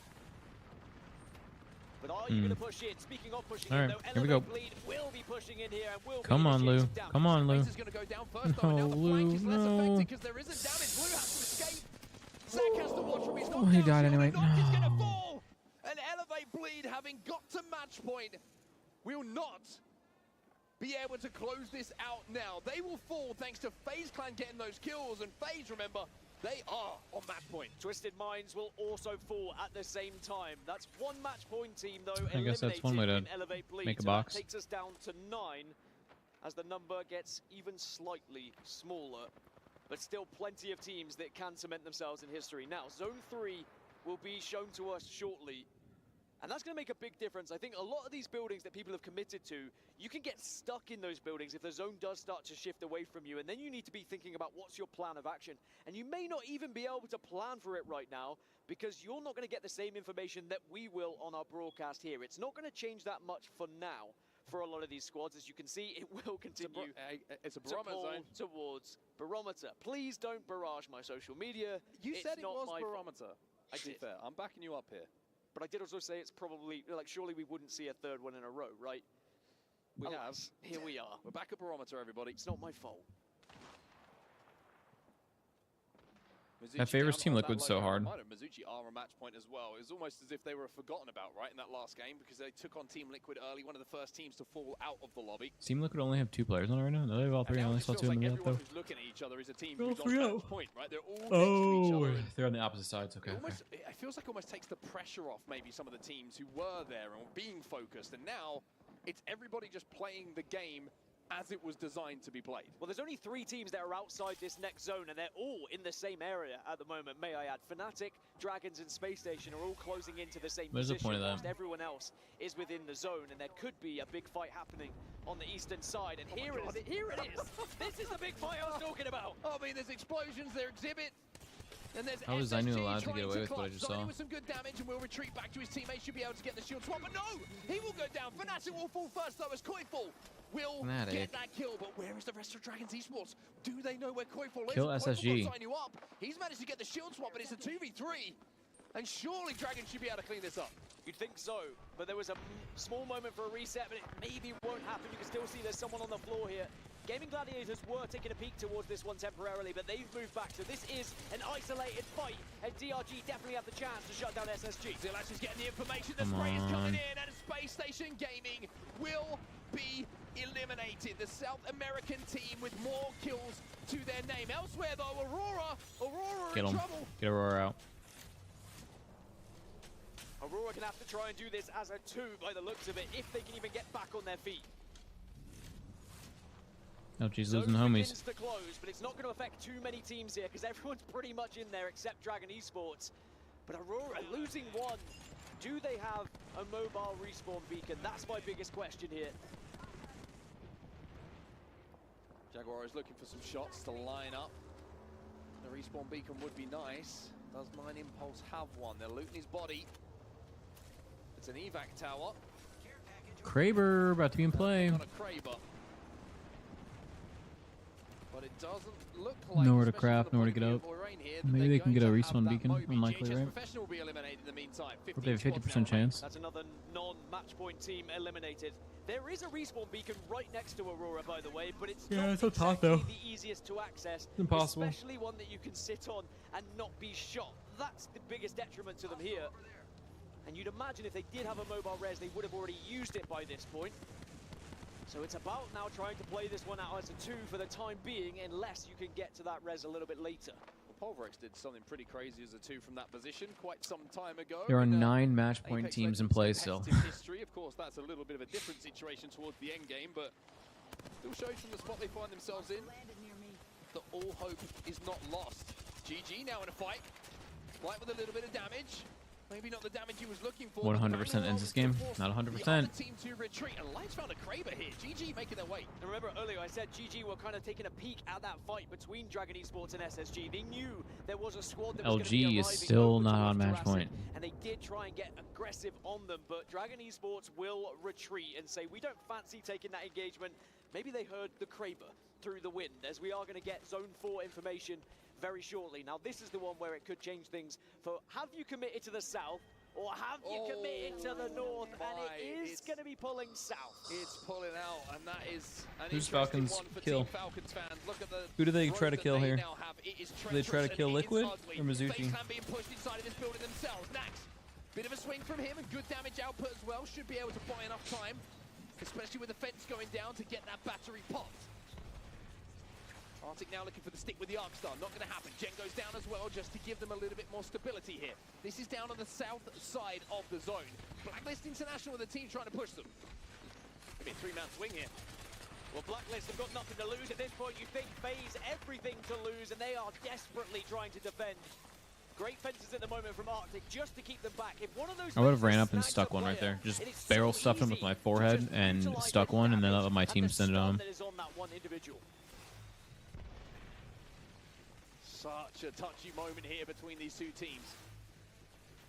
But are you going to push in? Speaking of pushing in, though, here we go. Bleed will be pushing in here and will Come on, Lou. Come on, Lou. Is going to go down first, though, and now the flank is less affected because there isn't damage. Blue has to escape. Zach has to watch from his knockdown. He died anyway. Is going to fall. And Elevate Bleed, having got to match point, will not be able to close this out now. They will fall thanks to FaZe Clan getting those kills, and FaZe, remember, they are on match point. Twisted Minds will also fall at the same time. That's one match point team, though, I guess that's one way to Elevate Bleed. make a So box. that takes us down to 9 as the number gets even slightly smaller. But still plenty of teams that can cement themselves in history. Now, Zone 3 will be shown to us shortly. And that's going to make a big difference. I think a lot of these buildings that people have committed to, you can get stuck in those buildings if the zone does start to shift away from you. And then you need to be thinking about what's your plan of action. And you may not even be able to plan for it right now because you're not going to get the same information that we will on our broadcast here. It's not going to change that much for now for a lot of these squads. As you can see, it will continue it's a to barometer pull zone. towards Barometer. Please don't barrage my social media. You It's said it not was my fault. barometer. I To be did. fair, I'm backing you up here. But I did also say it's probably, like, surely we wouldn't see a third one in a row, right? We have. Alas, here we are. We're back at barometer, everybody. It's not my fault. That favors Team Liquid so hard. Mizuchi are a match point as well. It's almost as if they were forgotten about, right, in that last game, because they took on Team Liquid early, one of the first teams to fall out of the lobby. Team Liquid only have 2 players on it right now. No, they have all 3. I only saw 2 in the middle, though. Who's looking at each other is a team They're all who's on 3-0. match point, right? They're all next to each other. They're on the opposite sides. Okay. It feels like it almost takes the pressure off maybe some of the teams who were there and were being focused, and now it's everybody just playing the game as it was designed to be played. Well, there's only 3 teams that are outside this next zone, and they're all in the same area at the moment, may I add. Fnatic, Dragons, and Space Station are all closing into the same Where's the position, point of that? whilst everyone else is within the zone, and there could be a big fight happening on the eastern side. And here it is. Here it is. This is the big fight I was talking about. I mean, there's explosions, there's exhibit. And there's How was SSG Zainu allowed to get trying away with what I clock just saw? Zainu with some good damage and will retreat back to his teammates. Should be able to get the shield swap, but no! He will go down. Fnatic will fall first, though, as Koiful will get that kill. But where is the rest of Dragons Esports? Do they know where Koiful is? Kill SSG. Koiful got Zainu up. He's managed to get the shield swap, but it's a 2v3. And surely Dragons should be able to clean this up. You'd think so, but there was a small moment for a reset, but it maybe won't happen. You can still see there's someone on the floor here. Gaming Gladiators were taking a peek towards this one temporarily, but they've moved back. So this is an isolated fight, and DRG definitely have the chance to shut down SSG. Zilash is getting the information. The spray is coming in, and Space Station Gaming will be eliminated. The South American team with more kills to their name. Elsewhere, though, Aurora in trouble. Get Aurora out. Aurora can have to try and do this as a 2 by the looks of it, if they can even get back on their feet. LG's Zone losing homies. begins to close, but it's not going to affect too many teams here because everyone's pretty much in there except Dragon Esports. But Aurora losing one. Do they have a mobile respawn beacon? That's my biggest question here. Jaguar is looking for some shots to line up. The respawn beacon would be nice. Does Nine Impulse have one? They're looting his body. It's an evac tower. Kraber about to be in play. Not a Kraber. But it doesn't look like Nowhere to craft, nowhere to get up. Maybe they can get a respawn beacon. Unlikely, right? Will be eliminated in the meantime. But they have a 50% chance. That's another non-match point team eliminated. There is a respawn beacon right next to Aurora, by the way, but it's not it's so tough, exactly though. the easiest to access. It's impossible. Especially one that you can sit on and not be shot. That's the biggest detriment to them here. And you'd imagine if they did have a mobile res, they would have already used it by this point. So it's about now trying to play this one out as a 2 for the time being, unless you can get to that res a little bit later. Well, Pulverex did something pretty crazy as a 2 from that position quite some time ago. There are 9 match point teams in play still. History, of course, that's a little bit of a different situation towards the end game, but still shows from the spot they find themselves in that all hope is not lost. GG now in a fight, fight with a little bit of damage. Maybe not the damage he was looking for. 100% ends this game. Not 100%. Team to retreat, and Lights found a Kraber here. GG making their way. And remember earlier I said GG were kind of taking a peek at that fight between Dragon Esports and SSG. They knew there was a squad that was LG is still not on match point. And they did try and get aggressive on them, but Dragon Esports will retreat and say, we don't fancy taking that engagement. Maybe they heard the Kraber through the wind, as we are going to get Zone 4 information very shortly. Now this is the one where it could change things for have you committed to the south or have you committed to the north, and it is going to be pulling south. It's pulling out, and that is an Who's interesting Falcons one for kill? Team Falcons fans. Look at the Who do they try to growth kill that they here? now have. It is Do they try to treacherous kill and it is Liquid ugly. or Mizuki? FaZe being pushed inside of this building themselves. Nax, bit of a swing from him and good damage output as well. Should be able to buy enough time, especially with the fence going down, to get that battery popped. Arctic now looking for the stick with the Arcstar. Not going to happen. Gen goes down as well, just to give them a little bit more stability here. This is down on the south side of the zone. Blacklist International with the team trying to push them. Maybe a 3-man swing here. Well, Blacklist have got nothing to lose. At this point, you think FaZe everything to lose, and they are desperately trying to defend. Great fences at the moment from Arctic, just to keep them back. If one of those I would have ran up and stuck one right there. Just barrel stuffed him with my forehead and stuck one, and then let my team send it on him. Such a touchy moment here between these two teams.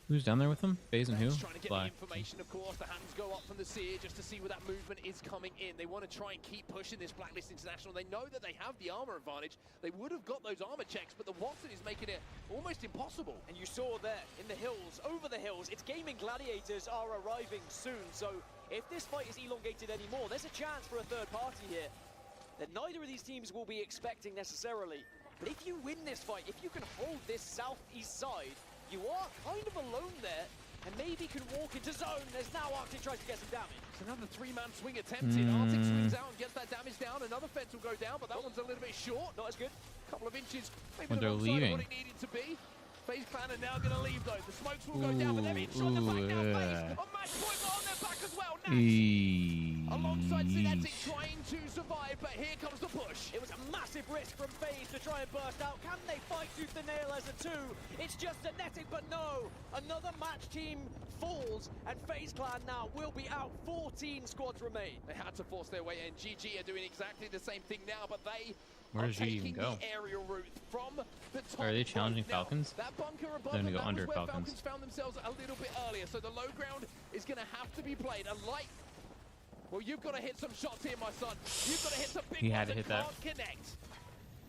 Who's down there with them? FaZe and who? Trying to get Fly. the information, of course. The hands go up from the seer just to see where that movement is coming in. They want to try and keep pushing this Blacklist International. They know that they have the armor advantage. They would have got those armor checks, but the Watson is making it almost impossible. And you saw there in the hills, over the hills, it's Gaming Gladiators are arriving soon. So if this fight is elongated anymore, there's a chance for a third party here that neither of these teams will be expecting necessarily. But if you win this fight, if you can hold this southeast side, you are kind of alone there, and maybe can walk into zone as now Arctic tries to get some damage. It's another 3-man swing attempted. Arctic swings out and gets that damage down. Another fence will go down, but that one's a little bit short. Not as good. A couple of inches, maybe When the they're wrong side of leaving. what it needed to be. FaZe clan are now going to leave though. The smokes will go down, but they're being shot in the back now. FaZe on match point, but on their back as well. Alongside Cinetic trying to survive, but here comes the push. It was a massive risk from FaZe to try and burst out. Can they fight tooth and nail as a 2? It's just Cinetic, but no. Another match team falls, and FaZe clan now will be out. 14 squads remain. They had to force their way in. GG are doing exactly the same thing now, but they Where are does G taking even go? the aerial route from the top. Are they challenging right now. Falcons? That bunker above They're gonna them, go that under was where Falcons. Falcons found themselves a little bit earlier, so the low ground is going to have to be played. And like, well, you've got to hit some shots here, my son. You've got to hit some big He ones had to and hit that. can't connect.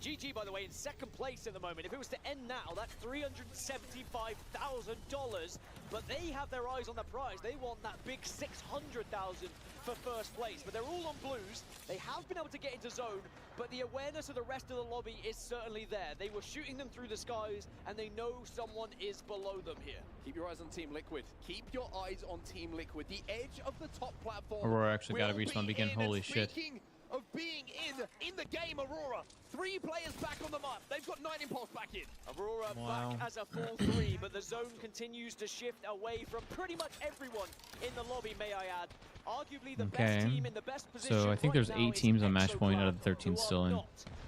GG, by the way, in second place at the moment. If it was to end now, that's $375,000. But they have their eyes on the prize. They want that big $600,000 for first place. But they're all on blues. They have been able to get into zone, but the awareness of the rest of the lobby is certainly there. They were shooting them through the skies, and they know someone is below them here. Keep your eyes on Team Liquid. Keep your eyes on Team Liquid. The edge of the top platform. Aurora actually got a will respawn be beacon. in, Holy and shit. speaking of being in the game, Aurora. 3 players back on the map. They've got 9 impulse back in. Aurora back as a full 3, but the zone continues to shift away from pretty much everyone in the lobby, may I add. Arguably the best team in the best position. So I think there's 8 teams on match point out of the 13 still in.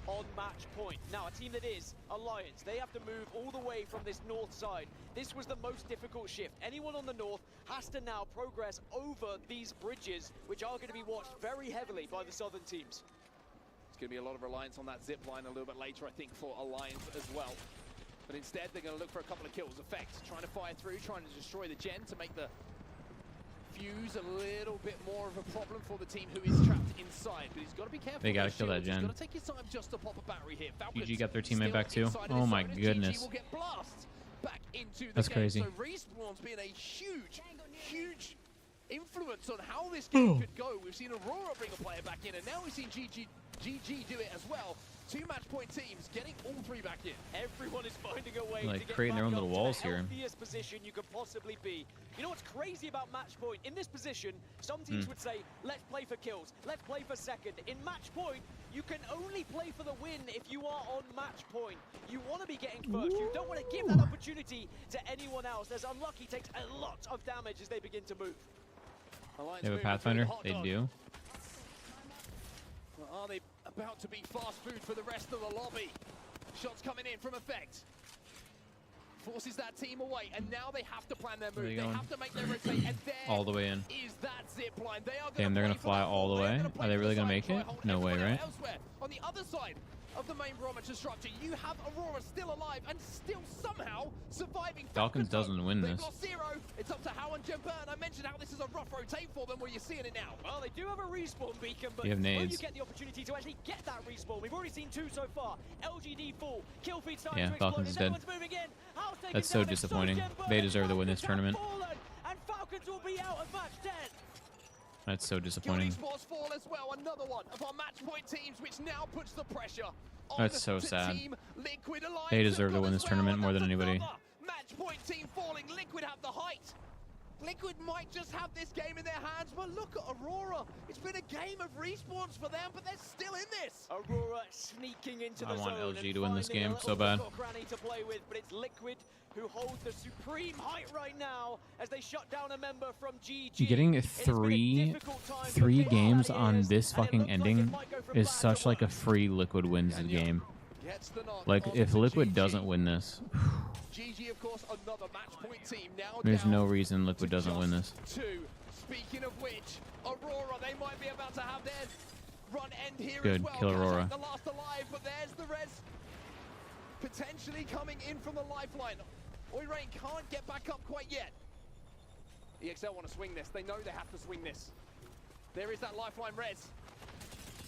On match point. Now, a team that is Alliance, they have to move all the way from this north side. This was the most difficult shift. Anyone on the north has to now progress over these bridges, which are going to be watched very heavily by the southern teams. It's going to be a lot of reliance on that zip line a little bit later, I think, for Alliance as well. But instead, they're going to look for a couple of kills. Effect, trying to fire through, trying to destroy the gen to make the fuse a little bit more of a problem for the team who is trapped inside. But he's got to be careful. They got to kill that gen. He's got to take his time just to pop a battery here. GG got their teammate back too. Oh my goodness. Back into the That's game. crazy. So Respawn's been a huge influence on how this game could go. We've seen Aurora bring a player back in, and now we've seen GG do it as well. 2 match point teams getting all 3 back in. Everyone is finding a way like to get creating their own little walls the here. healthiest position you could possibly be. You know what's crazy about match point? In this position, some teams would say, let's play for kills, let's play for second. In match point, you can only play for the win if you are on match point. You want to be getting first. You don't want to give that opportunity to anyone else, as Unlucky takes a lot of damage as they begin to move. They have a Pathfinder? They do. Well, are they about to be fast food for the rest of the lobby? Shots coming in from Effect. Forces that team away, and now they have to plan their move. They have to make their rotate, and there all the way in. Is that zip line. They are Damn, they're gonna fly all the way? Are they really gonna make it? No way, right? Elsewhere, on the other side of the main barometer structure, you have Aurora still alive and still somehow surviving. Falcons doesn't win this. They've lost 0. It's up to How and Jemper, and I mentioned how this is a rough rotate for them. Well, you're seeing it now. Well, they do have a respawn beacon, but you have when nades. you get the opportunity to actually get that respawn, we've already seen 2 so far. LGD full, kill feed starting to Falcons is dead. That's so disappointing. They deserve to win this tournament. And Falcons will be out of match 10. That's so disappointing. Fall as well. Another one of our match point teams, which now puts the pressure on That's so sad. Liquid Alliance. They deserve to win this tournament more than anybody. Match point team falling. Liquid have the height. Liquid might just have this game in their hands, but look at Aurora. It's been a game of respawns for them, but they're still in this. Aurora sneaking into the I want zone LG to win this game so bad. To play with, but it's Liquid who hold the supreme height right now as they shut down a member from GG. Getting three games on this fucking ending is such like a free Liquid wins the game. Like if Liquid doesn't win this, GG, of course, another match point team now. There's no reason Liquid doesn't win this. 2. Speaking of which, Aurora, they might be about to have their run end here Good, as well. kill Aurora. The last alive, but there's the res potentially coming in from the lifeline. Oirain can't get back up quite yet. EXL want to swing this. They know they have to swing this. There is that lifeline res.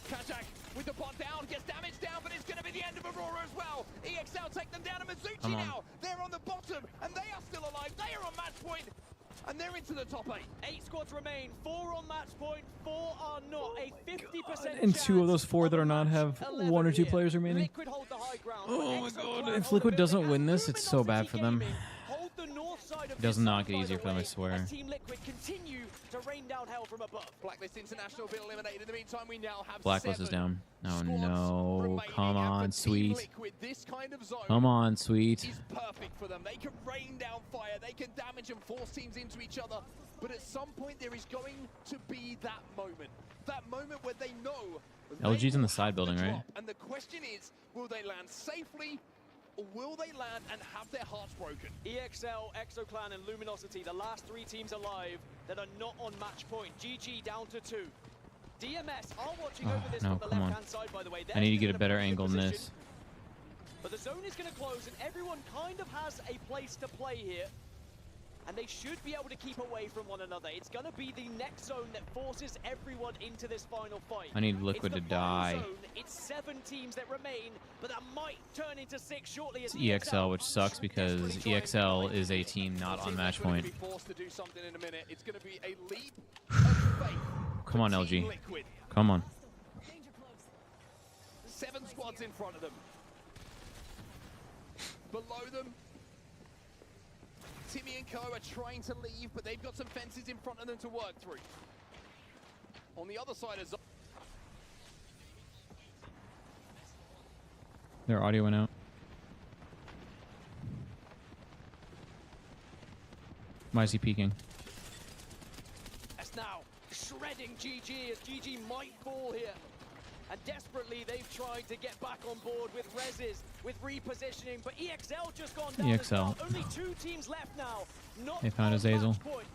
Kajak with the bot down, gets damage down, but it's going to be the end of Aurora as well. EXL take them down, and Mizuchi now. They're on the bottom, and they are still alive. They are on match point, and they're into the top 8. 8 squads remain, 4 on match point, 4 are not. A 50% and 2 of those 4 that are not have 1 or 2 players remaining. Liquid hold the high ground. Oh my god, if Liquid doesn't win this, it's so bad for them. It does not get easier for them, I swear. Team Liquid continue to rain down hell from above. Blacklist International been eliminated. In the meantime, we now have Blacklist is down. Oh no, come on, sweet. Liquid, this kind of zone come on, sweet. Is perfect for them. They can rain down fire. They can damage and force teams into each other. But at some point, there is going to be that moment. That moment where they know. LG's in the side building, right? And the question is, will they land safely? Or will they land and have their hearts broken? EXL, ExoClan, and Luminosity, the last 3 teams alive that are not on match point. GG down to 2. DMS are watching over this from the left-hand side, by the way. I need to get a better angle than this. But the zone is going to close, and everyone kind of has a place to play here. And they should be able to keep away from one another. It's going to be the next zone that forces everyone into this final fight. I need Liquid to die. Zone. It's 7 teams that remain, but that might turn into 6 shortly. It's EXL, which sucks because EXL is a team not on match point. It's going to be a leap of faith. Come on, LG. Come on. 7 squads in front of them. Below them, Timmy and Co are trying to leave, but they've got some fences in front of them to work through. On the other side of Their audio went out. Why is he peeking? That's now shredding GG as GG might fall here. And desperately, they've tried to get back on board with reses, with repositioning, but EXL just gone down. EXL. Only 2 teams left now. Not They found on Azazel. match point.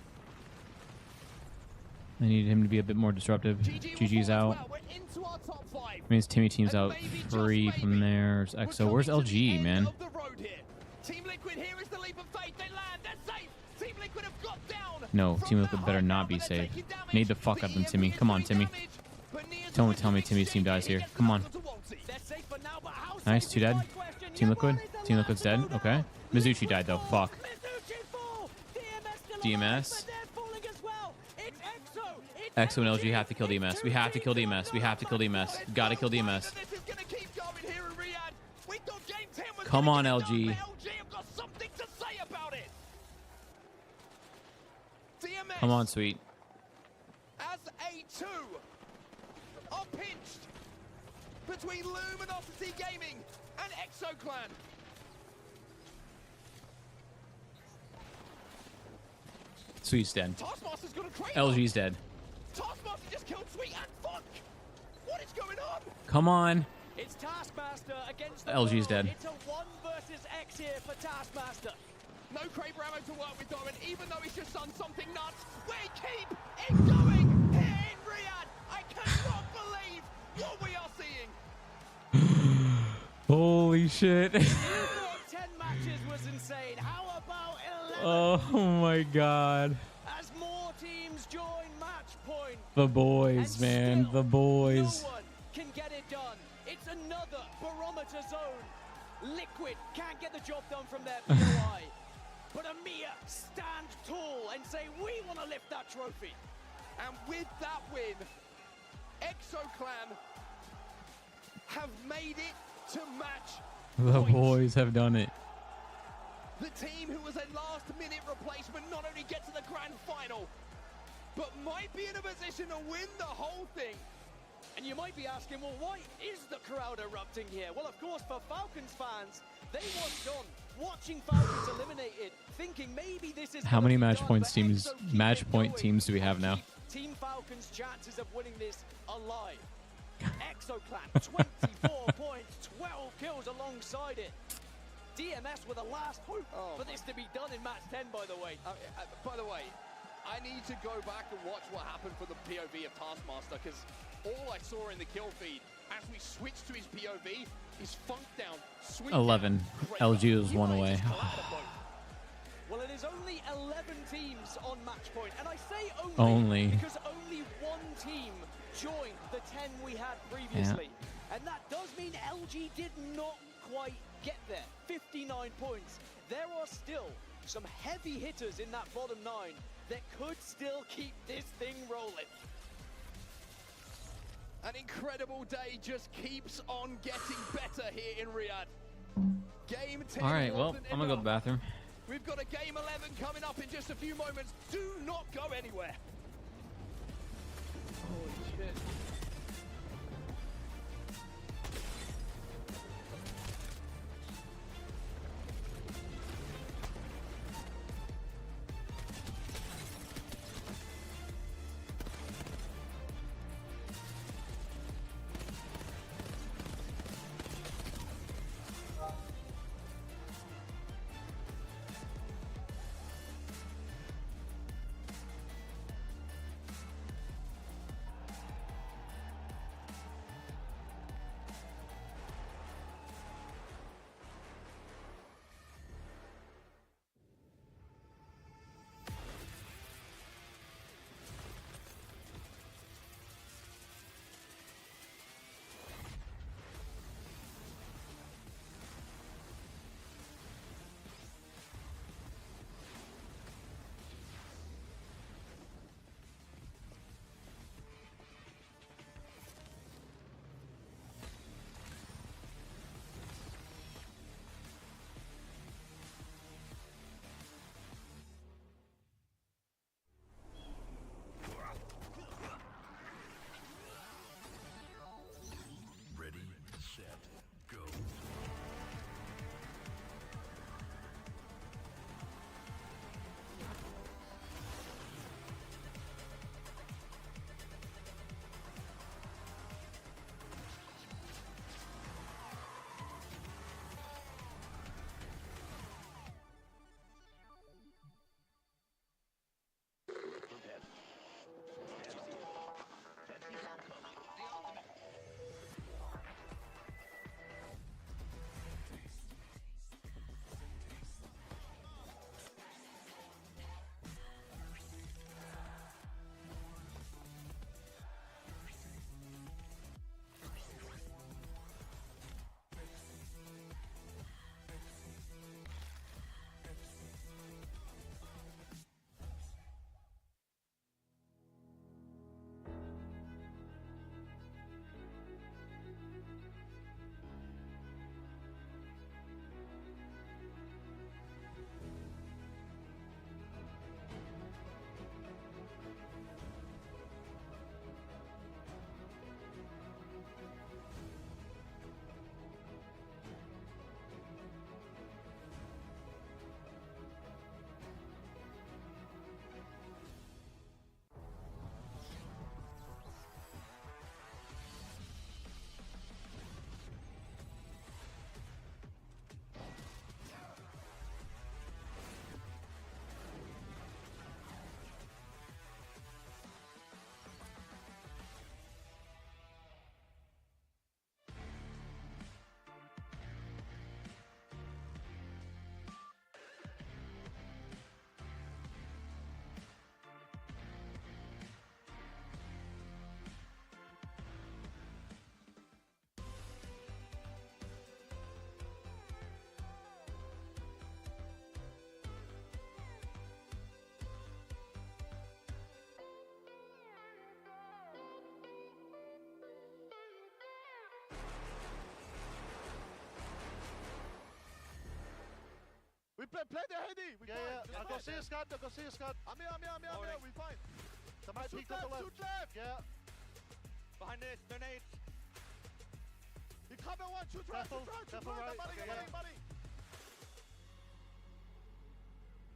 They needed him to be a bit more disruptive. GG's out. Means Timmy team's out 3 from there. There's EXO. Where's LG, man? Team Liquid, here is the leap of faith. They land. They're safe. Team Liquid have got down. No, Team Liquid better not be safe. Nade the fuck out of them, Timmy. Come on, Timmy. Don't tell me Timmy's team dies here. Come on. Nice, 2 dead. Team Liquid. Team Liquid's dead. Okay. Mizuchi died though. Fuck. DMS. EXO and LG have to kill DMS. We have to kill DMS. We have to kill DMS. Gotta kill DMS. Come on, LG. Come on, sweet. As A2 are pinched between Luminosity Gaming and ExoClan. Sweet's dead. Taskmaster's got a trade. LG's dead. Taskmaster just killed Sweet and fuck. What is going on? Come on. It's Taskmaster against the LG's world. dead. It's a 1 versus X here for Taskmaster. No Kraber ammo to work with Doran, even though he's just done something nuts. We keep it going here in Riyadh. I cannot believe what we are seeing. Holy shit. 10 matches was insane. How about 11? Oh my god. As more teams join match point. The boys, And man. still The boys. No one can get it done. It's another barometer zone. Liquid can't get the job done from their POI. But EMEA stand tall and say, we want to lift that trophy. And with that win, ExoClan have made it to match The point. boys have done it. The team who was a last-minute replacement not only get to the grand final, but might be in a position to win the whole thing. And you might be asking, well, why is the crowd erupting here? Well, of course, for Falcons fans, they watched on, watching Falcons eliminated, thinking maybe this is How many match done, points but teams EXO keep match it point going. teams do we have now? Team Falcons' chances of winning this alive. ExoClan, 24 points, 12 kills alongside it. DMS were the last hope for this to be done in match 10, by the way. By the way, I need to go back and watch what happened for the POV of Taskmaster, because all I saw in the kill feed, as we switched to his POV, is Funk down, Sweet 11. down, LG was 1 away. Well, it is only 11 teams on match point, and I say Only. because only 1 team joined the 10 we had previously. And that does mean LG did not quite get there. 59 points. There are still some heavy hitters in that bottom 9 that could still keep this thing rolling. An incredible day just keeps on getting better here in Riyadh. Game 10. All right, well, wasn't I'm going to go to the enough. bathroom. We've got a game 11 coming up in just a few moments. Do not go anywhere. Holy shit. play the heady. We Yeah. I got see a scan. I'm here. We fine. They might peek up the left. Shoot left. Yeah. Behind it. No nades. You come in one. Shoot right. Careful right. Buddy.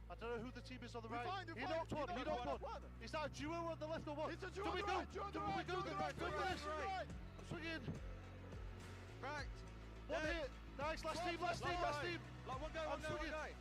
I don't know who the team is on the right. Fine, He knocked one. Is that a duo on the left or what? It's a duo on the right. Do we go? Right. I'm swinging. Cracked. One hit. Nice. Last team. Like one guy.